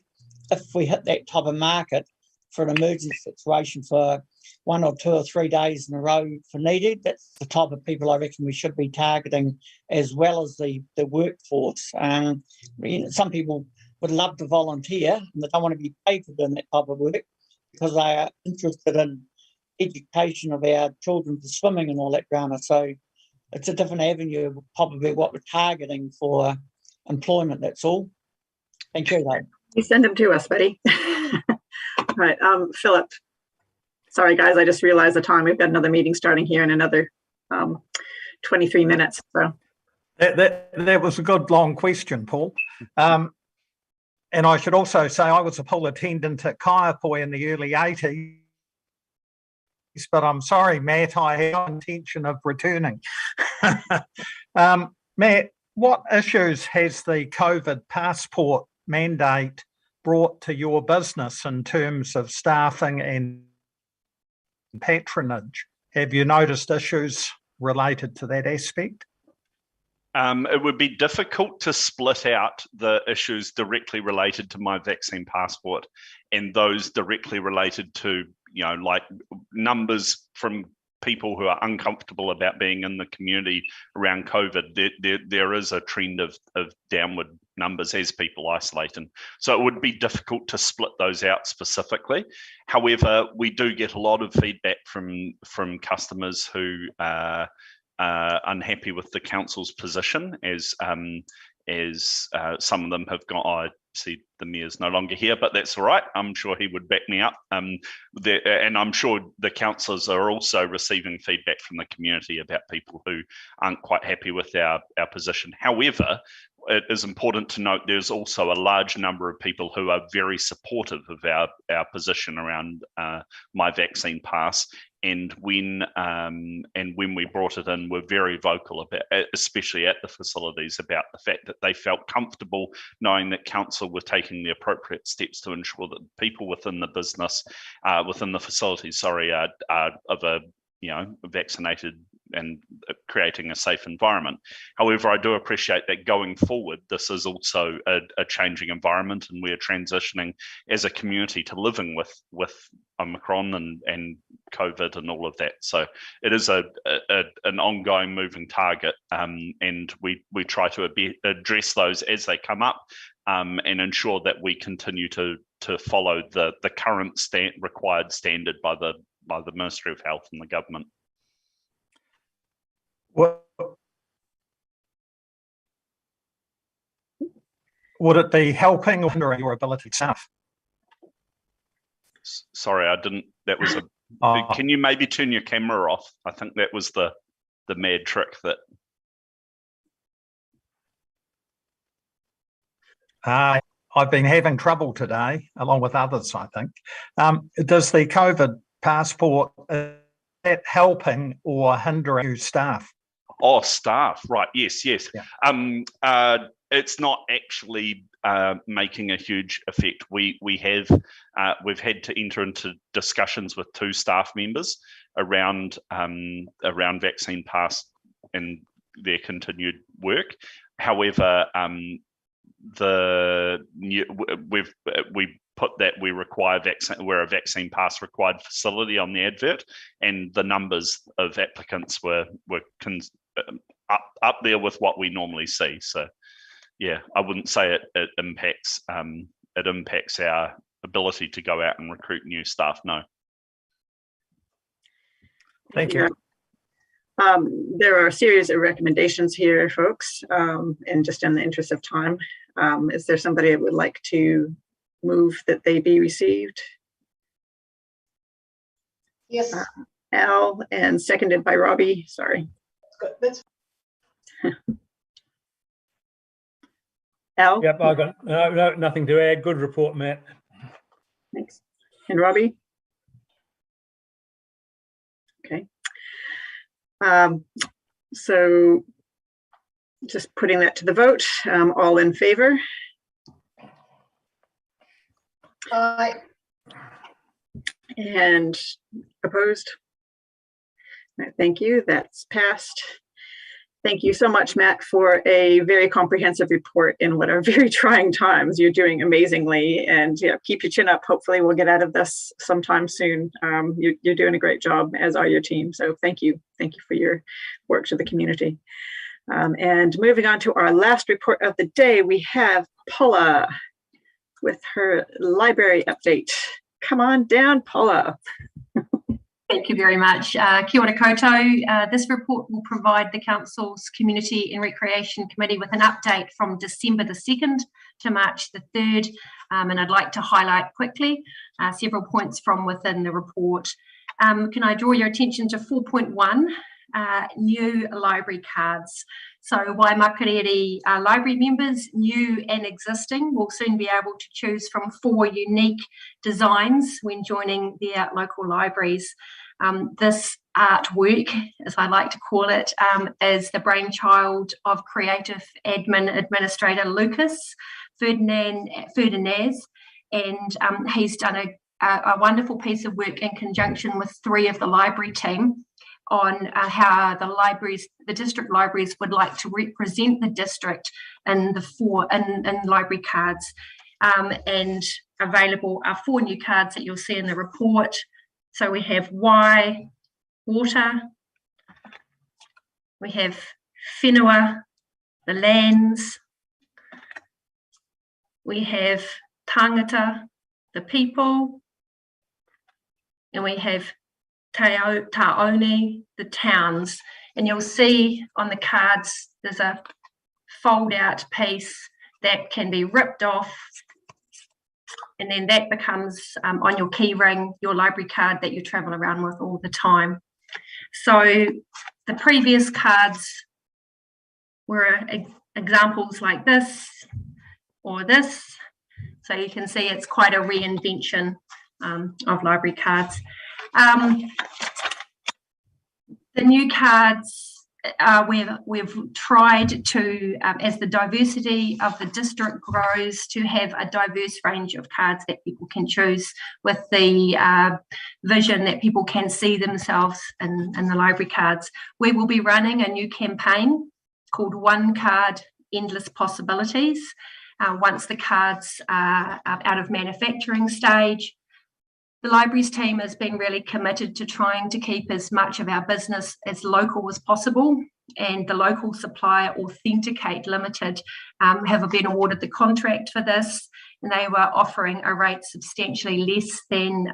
if we hit that type of market for an emergency situation for 1 or 2 or 3 days in a row for needed. That's the type of people I reckon we should be targeting, as well as the workforce. Some people would love to volunteer and they don't want to be paid for doing that type of work because they are interested in education of our children for swimming and all that drama. So it's a different avenue, probably what we're targeting for employment. That's all. Thank you, though. You send them to us, buddy. Right, Philip. Sorry, guys, I just realized the time. We've got another meeting starting here in another 23 minutes. So that was a good long question, Paul. And I should also say I was a pool attendant at Kaiapoi in the early 80s, but I'm sorry, Matt, I had no intention of returning. Matt, what issues has the COVID passport mandate brought to your business in terms of staffing and patronage? Have you noticed issues related to that aspect? It would be difficult to split out the issues directly related to my vaccine passport and those directly related to, like numbers from people who are uncomfortable about being in the community around COVID. There is a trend of downward numbers as people isolate, and so it would be difficult to split those out specifically. However, we do get a lot of feedback from customers who are unhappy with the council's position, as some of them have gone, I see the mayor's no longer here, but that's all right. I'm sure he would back me up. And I'm sure the councillors are also receiving feedback from the community about people who aren't quite happy with our position. However, it is important to note there's also a large number of people who are very supportive of our position around my vaccine pass. And when we brought it in, we're very vocal about, especially at the facilities, about the fact that they felt comfortable knowing that council were taking the appropriate steps to ensure that people within the business, within the facilities, are of a vaccinated and creating a safe environment. However, I do appreciate that going forward, this is also a changing environment, and we're transitioning as a community to living with Omicron and COVID and all of that. So it is an ongoing moving target, and we try to address those as they come up, and ensure that we continue to follow the current required standard by the Ministry of Health and the government. Would it be helping or hindering your ability to staff? Sorry, I didn't. That was a. Can you maybe turn your camera off? I think that was the mad trick that. I've been having trouble today, along with others, I think. Does the COVID passport, is that helping or hindering you staff? Oh, staff, right? Yes. Yeah. It's not actually making a huge effect. We've had to enter into discussions with 2 staff members around vaccine pass and their continued work. However, we put that we require vaccine. We're a vaccine pass required facility on the advert, and the numbers of applicants were up there with what we normally see. So, yeah, I wouldn't say it impacts our ability to go out and recruit new staff. No. Thank you. There are a series of recommendations here, folks, and just in the interest of time, is there somebody that would like to move that they be received? Yes. Al, and seconded by Robbie. Sorry. That's Al? Yep, I got no, nothing to add. Good report, Matt. Thanks. And Robbie? Okay. So just putting that to the vote, all in favor? Aye. And opposed? All right, thank you. That's passed. Thank you so much, Matt, for a very comprehensive report in what are very trying times. You're doing amazingly, and yeah, keep your chin up. Hopefully we'll get out of this sometime soon. You're doing a great job, as are your team. So thank you. Thank you for your work to the community. And moving on to our last report of the day, we have Paula with her library update. Come on down, Paula. Thank you very much. Kia ora koutou. This report will provide the Council's Community and Recreation Committee with an update from December the 2nd to March the 3rd. And I'd like to highlight quickly several points from within the report. Can I draw your attention to 4.1, new library cards. So Waimakariri library members, new and existing, will soon be able to choose from 4 unique designs when joining their local libraries. This artwork, as I like to call it, is the brainchild of creative admin administrator Lucas Ferdinand, and he's done a wonderful piece of work in conjunction with 3 of the library team on how the district libraries would like to represent the district in the 4 library cards. And available are 4 new cards that you'll see in the report. So we have water, we have whenua, the lands, we have tangata, the people, and we have taone, the towns. And you'll see on the cards there's a fold out piece that can be ripped off, and then that becomes on your key ring, your library card that you travel around with all the time. So the previous cards were examples like this or this. So you can see it's quite a reinvention of library cards. The new cards, we've tried to, as the diversity of the district grows, to have a diverse range of cards that people can choose, with the vision that people can see themselves in the library cards. We will be running a new campaign called One Card, Endless Possibilities. Once the cards are out of manufacturing stage, The libraries team has been really committed to trying to keep as much of our business as local as possible, and the local supplier Authenticate Limited have been awarded the contract for this, and they were offering a rate substantially less than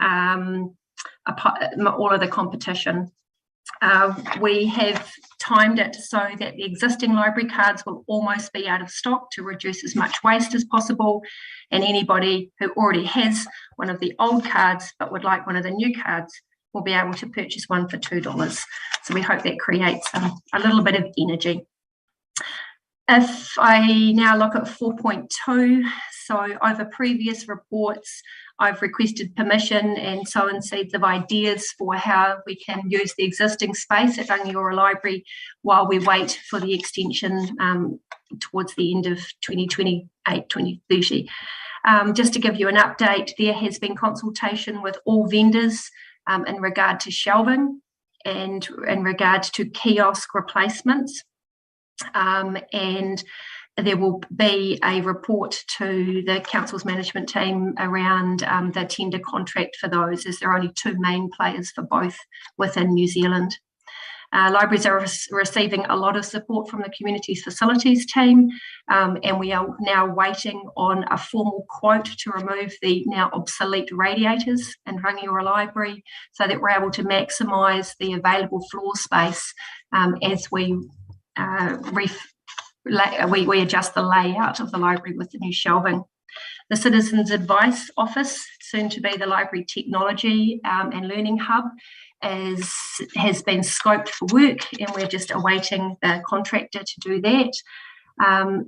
all of the competition. We have timed it so that the existing library cards will almost be out of stock to reduce as much waste as possible, and anybody who already has one of the old cards but would like one of the new cards will be able to purchase one for $2. So we hope that creates a little bit of energy. If I now look at 4.2, so over previous reports, I've requested permission and sown seeds of ideas for how we can use the existing space at Rangiora Library while we wait for the extension towards the end of 2028-2030. Just to give you an update, there has been consultation with all vendors in regard to shelving and in regard to kiosk replacements. And there will be a report to the council's management team around the tender contract for those, as there are only two main players for both within New Zealand. Libraries are receiving a lot of support from the community's facilities team, and we are now waiting on a formal quote to remove the now obsolete radiators in Rangiora Library so that we're able to maximise the available floor space as we adjust the layout of the library with the new shelving. The Citizens Advice Office, soon to be the Library Technology and Learning Hub, has been scoped for work, and we're just awaiting the contractor to do that.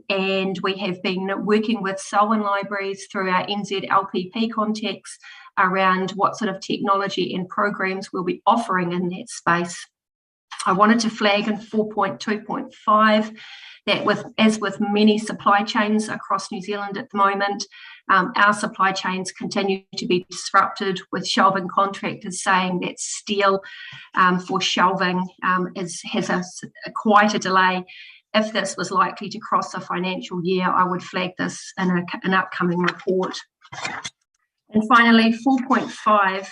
And we have been working with Selwyn Libraries through our NZ LPP contacts around what sort of technology and programs we'll be offering in that space. I wanted to flag in 4.2.5 that as with many supply chains across New Zealand at the moment, our supply chains continue to be disrupted, with shelving contractors saying that steel for shelving has quite a delay. If this was likely to cross a financial year, I would flag this in an upcoming report. And finally, 4.5,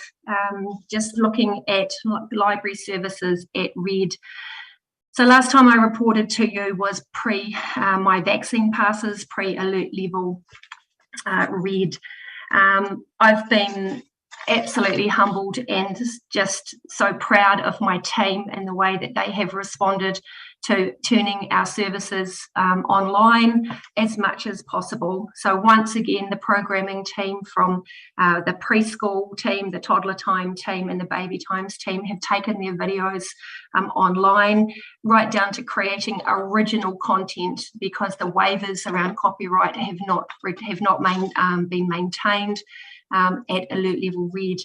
just looking at library services at RED. So last time I reported to you was pre my vaccine passes, pre-alert level RED. I've been absolutely humbled and just so proud of my team and the way that they have responded to turning our services online as much as possible. So once again, the programming team from the preschool team, the toddler time team and the baby times team have taken their videos online, right down to creating original content, because the waivers around copyright have not been maintained at alert level RED.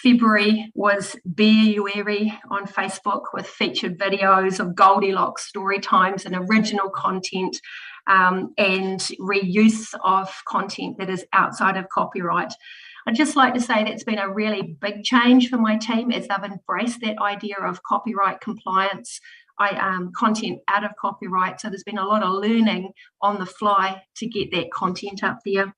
February was Beeruary on Facebook with featured videos of Goldilocks story times and original content and reuse of content that is outside of copyright. I'd just like to say that's been a really big change for my team as they've embraced that idea of copyright compliance, content out of copyright. So there's been a lot of learning on the fly to get that content up there.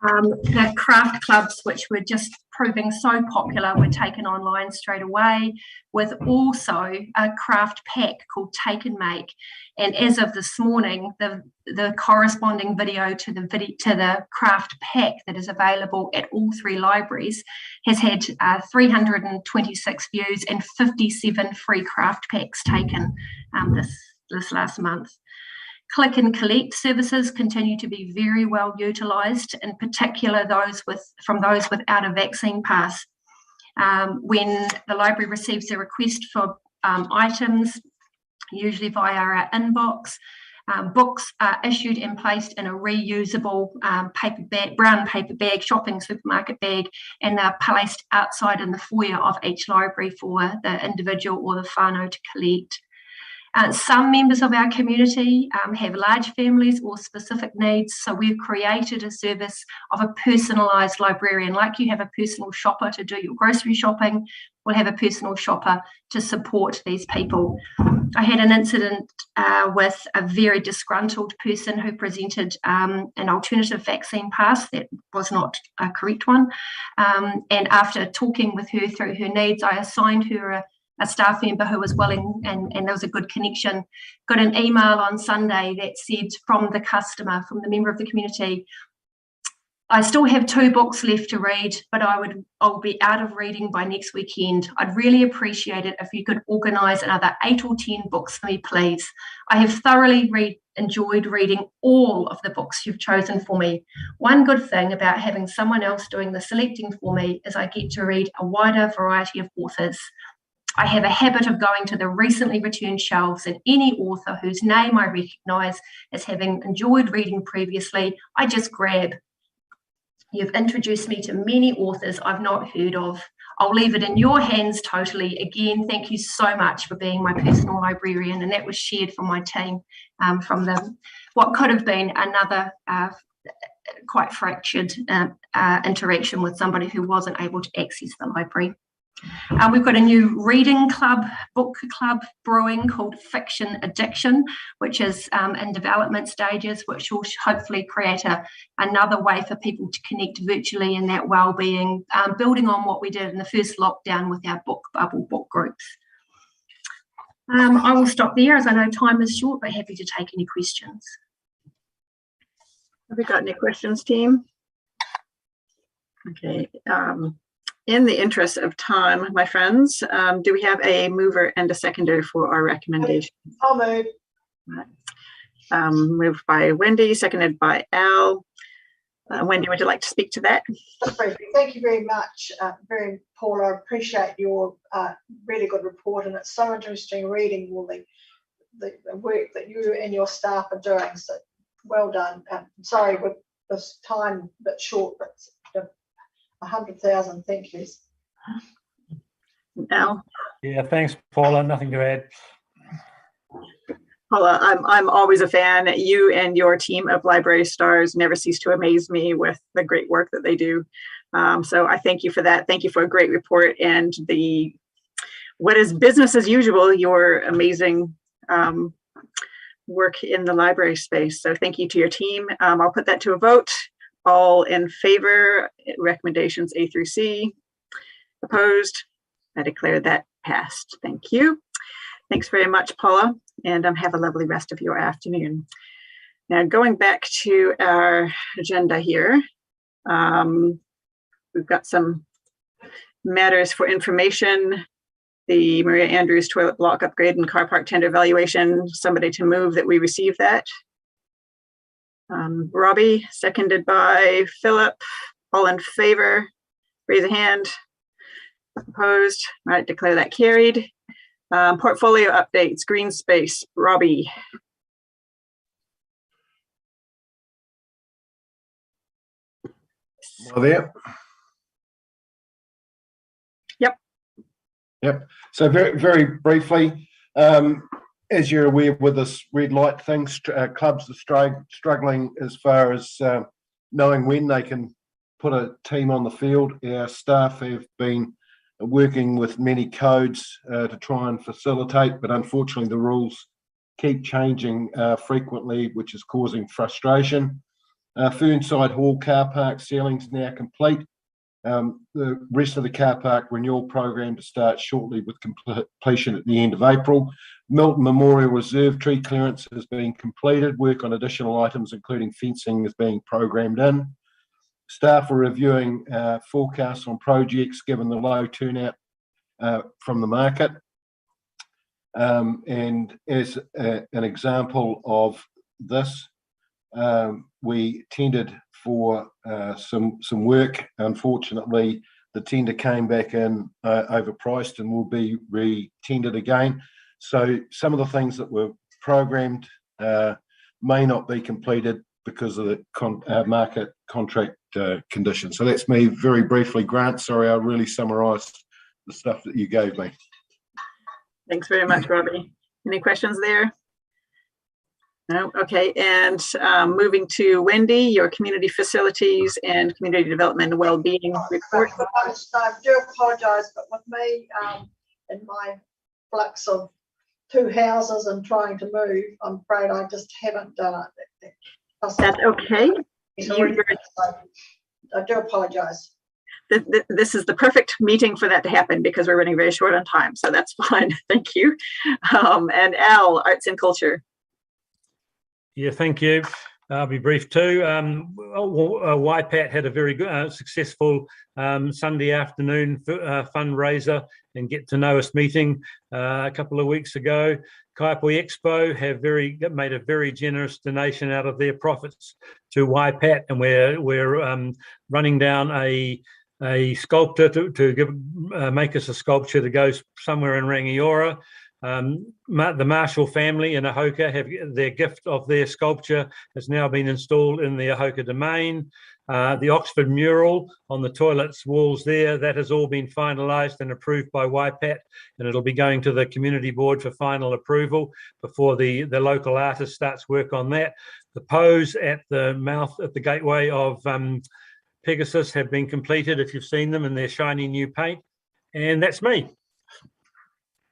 The craft clubs, which were just proving so popular, were taken online straight away, with also a craft pack called Take and Make. And as of this morning, the corresponding video to the craft pack that is available at all three libraries has had 326 views and 57 free craft packs taken this last month. Click and collect services continue to be very well utilised, in particular from those without a vaccine pass. When the library receives a request for items, usually via our inbox, books are issued and placed in a reusable brown paper bag, shopping supermarket bag, and they're placed outside in the foyer of each library for the individual or the whānau to collect. Some members of our community have large families or specific needs, so we've created a service of a personalised librarian. Like you have a personal shopper to do your grocery shopping, we'll have a personal shopper to support these people. I had an incident with a very disgruntled person who presented an alternative vaccine pass that was not a correct one. And after talking with her through her needs, I assigned her a staff member who was willing, and there was a good connection. Got an email on Sunday that said from the customer, from the member of the community, I still have 2 books left to read, but I'll be out of reading by next weekend. I'd really appreciate it if you could organise another 8 or 10 books for me, please. I have thoroughly enjoyed reading all of the books you've chosen for me. One good thing about having someone else doing the selecting for me is I get to read a wider variety of authors. I have a habit of going to the recently returned shelves, and any author whose name I recognise as having enjoyed reading previously, I just grab. You've introduced me to many authors I've not heard of. I'll leave it in your hands totally. Again, thank you so much for being my personal librarian. And that was shared from my team, from what could have been another quite fractured interaction with somebody who wasn't able to access the library. We've got a new reading club, book club brewing called Fiction Addiction, which is in development stages, which will hopefully create another way for people to connect virtually in that well-being, building on what we did in the first lockdown with our book bubble book groups. I will stop there as I know time is short, but happy to take any questions. Have we got any questions, team? Okay. In the interest of time, my friends, do we have a mover and a seconder for our recommendation? I'll move. Moved by Wendy, seconded by Al. Wendy, would you like to speak to that? Thank you very much, Paula. I appreciate your really good report, and it's so interesting reading all the work that you and your staff are doing. So well done. Sorry, with this time a bit short, but 100,000 thank yous. Al? Yeah, thanks, Paula. Nothing to add. Paula, I'm always a fan. You and your team of Library Stars never cease to amaze me with the great work that they do. So I thank you for that. Thank you for a great report and what is business as usual, your amazing work in the library space. So thank you to your team. I'll put that to a vote. All in favor, recommendations A through C. Opposed? I declare that passed. Thank you. Thanks very much, Paula, and have a lovely rest of your afternoon. Now, going back to our agenda here, we've got some matters for information. The Maria Andrews toilet block upgrade and car park tender valuation. Somebody to move that we receive that. Robbie, seconded by Philip. All in favor, raise a hand. Opposed? All right, declare that carried. Portfolio updates, green space, Robbie. Well, there. Yep. So very briefly, as you're aware, with this red light thing, clubs are struggling as far as knowing when they can put a team on the field. Our staff have been working with many codes to try and facilitate, but unfortunately the rules keep changing frequently, which is causing frustration. Fernside Hall car park ceilings now complete. The rest of the car park renewal program to start shortly with completion at the end of April. Milton Memorial Reserve tree clearance has been completed. Work on additional items, including fencing, is being programmed in. Staff are reviewing forecasts on projects given the low turnout from the market. And as an example of this, we tendered for some work. Unfortunately, the tender came back in overpriced and will be re-tendered again. So some of the things that were programmed may not be completed because of the market contract conditions. So that's me very briefly. Grant, sorry, I really summarised the stuff that you gave me. Thanks very much, Robbie. Any questions there? No? Okay, and moving to Wendy, your community facilities and community development and well-being report. I do apologise, but with me in my flux of two houses and trying to move, I'm afraid I just haven't done it. That's okay. I do apologise. This is the perfect meeting for that to happen because we're running very short on time, so that's fine. Thank you. And Al, Arts and Culture. Yeah, thank you. I'll be brief too. YPAT had a very good, successful Sunday afternoon fundraiser and get to know us meeting a couple of weeks ago. Kaipoi Expo have made a very generous donation out of their profits to YPAT, and we're running down a sculptor to make us a sculpture that goes somewhere in Rangiora. The Marshall family in Ahoka have their gift of their sculpture has now been installed in the Ahoka domain. The Oxford mural on the toilets walls there, that has all been finalised and approved by YPAT, and it'll be going to the community board for final approval before the local artist starts work on that. The pose at the gateway of Pegasus have been completed, if you've seen them, in their shiny new paint. And that's me.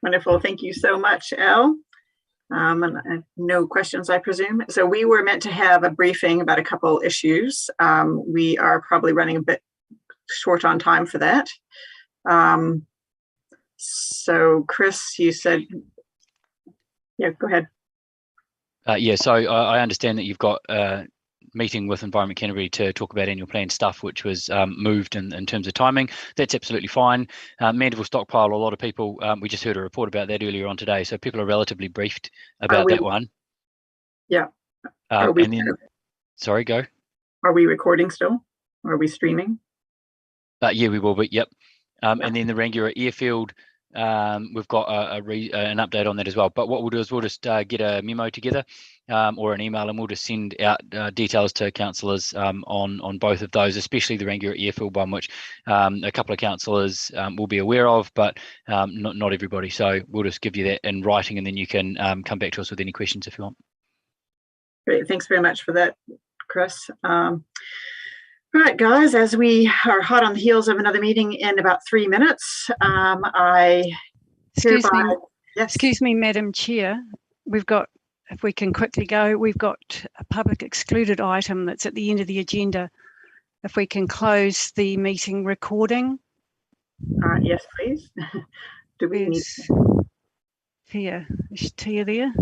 Wonderful. Thank you so much, Al. And no questions, I presume. So we were meant to have a briefing about a couple issues. We are probably running a bit short on time for that. So Chris, you said, yeah, go ahead. Yeah, so I understand that you've got a meeting with Environment Canterbury to talk about annual plan stuff, which was moved in terms of timing. That's absolutely fine. Mandeville stockpile, a lot of people, we just heard a report about that earlier on today, so people are relatively briefed about that one. Yeah. And then, sorry, go. Are we recording still? Are we streaming? Yeah, we will be, yep. And then the Rangiora airfield, we've got an update on that as well. But what we'll do is we'll just get a memo together or an email, and we'll just send out details to councillors on both of those, especially the Rangiora airfield one, which a couple of councillors will be aware of, but not everybody. So we'll just give you that in writing, and then you can come back to us with any questions if you want. Great, thanks very much for that, Chris. All right, guys, as we are hot on the heels of another meeting in about 3 minutes, Excuse me, Madam Chair. We've got, if we can quickly go, we've got a public excluded item that's at the end of the agenda. If we can close the meeting recording. Yes, please. Do we need Tia? Is Tia there?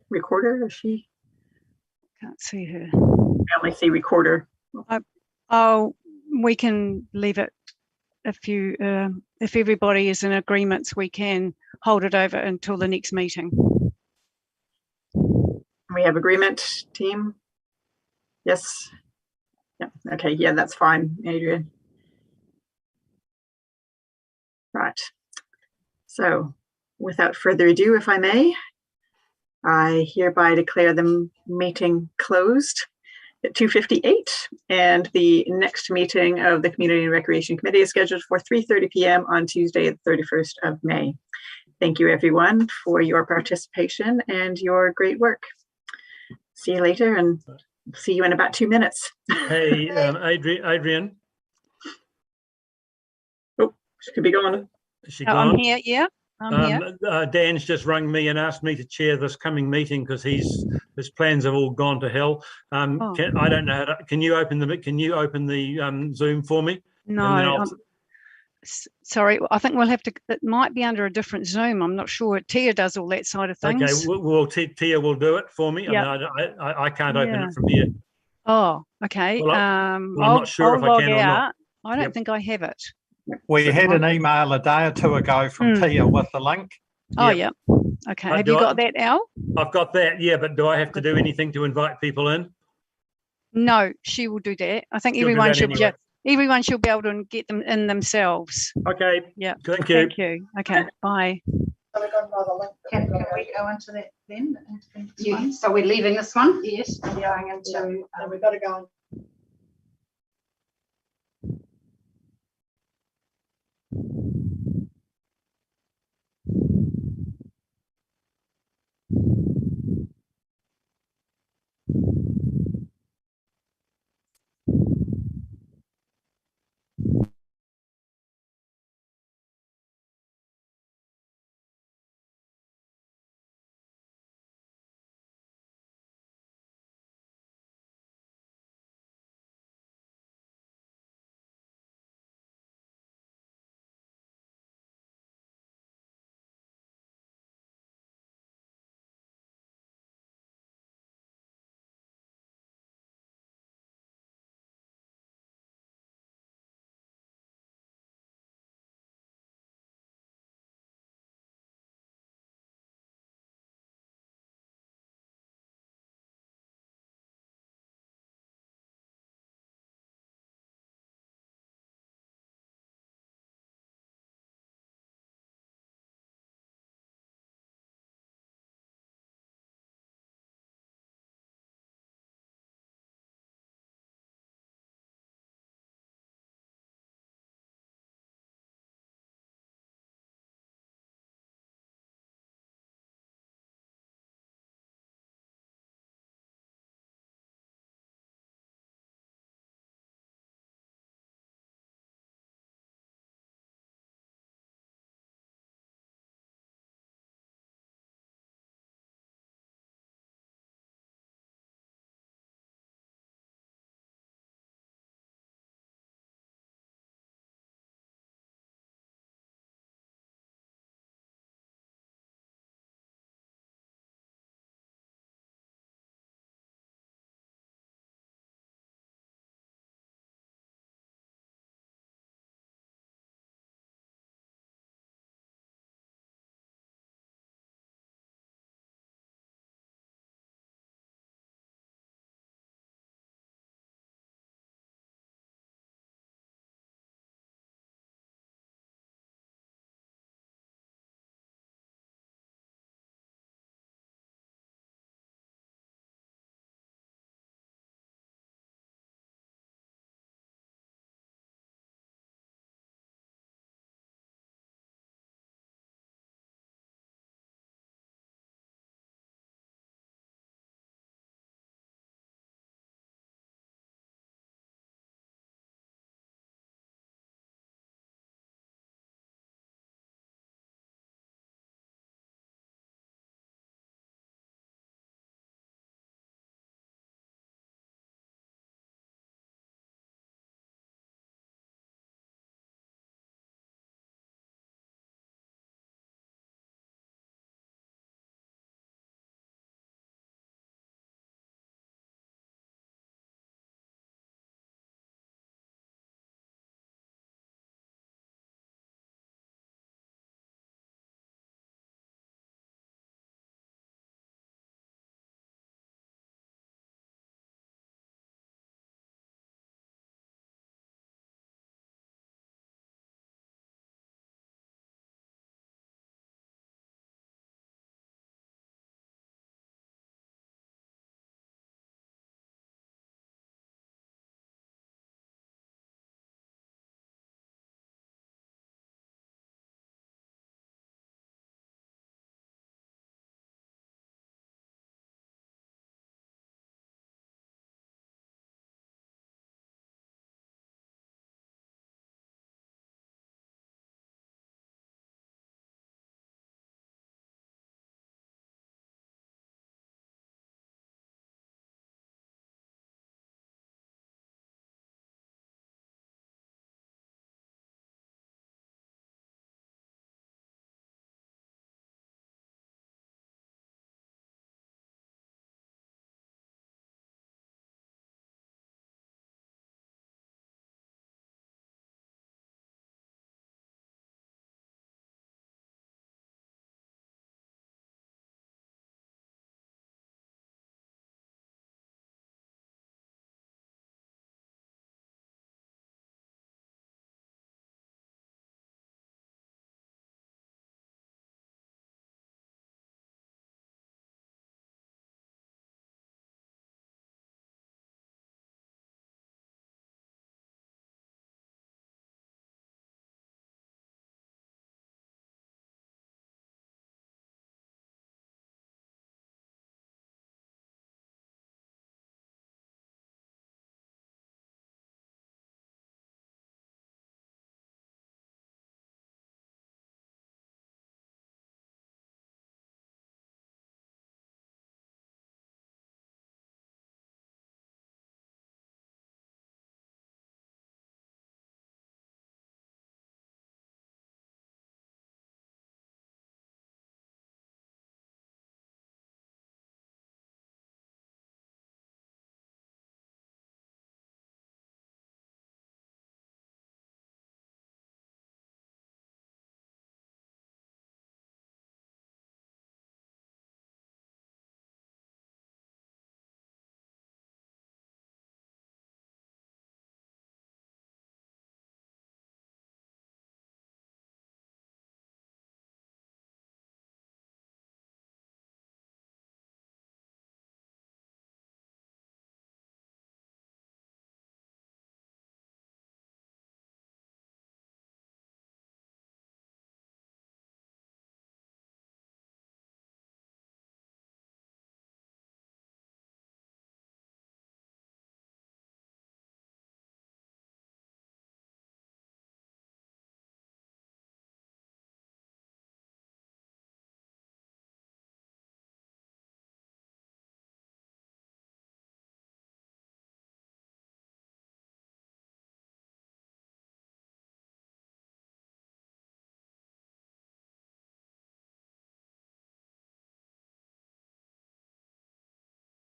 Recorder, is she? Can't see her. I only see recorder. Oh, we can leave it. If everybody is in agreement, we can hold it over until the next meeting. We have agreement, team? Yes. Yeah. Okay. Yeah, that's fine, Adrian. Right. So, without further ado, if I may, I hereby declare the meeting closed at 2:58, and the next meeting of the Community and Recreation Committee is scheduled for 3:30 p.m. on Tuesday, the 31st of May. Thank you, everyone, for your participation and your great work. See you later, and see you in about 2 minutes. Hey, Adrian. Oh, she could be gone. Is she gone? I'm here, yeah. Dan's just rung me and asked me to chair this coming meeting because his plans have all gone to hell. I don't know how to. Can you open the Zoom for me? No. Sorry, I think we'll have to. It might be under a different Zoom. I'm not sure. Tia does all that side of things. Okay, well, Tia will do it for me. Yep. I can't open it from here. Oh, okay. Well, I'm not sure if I can or not. I don't think I have it. We had an email a day or two ago from Tia with the link. Oh, yeah. Okay. Have you got that, Al? I've got that, yeah, but do I have to do anything to invite people in? No, she will do that. I think everyone should be able to get them in themselves. Okay. Yeah. Thank you. Thank you. Okay. Bye. Can we go into that then? So we're leaving this one? Yes. And going into. We've got to go on.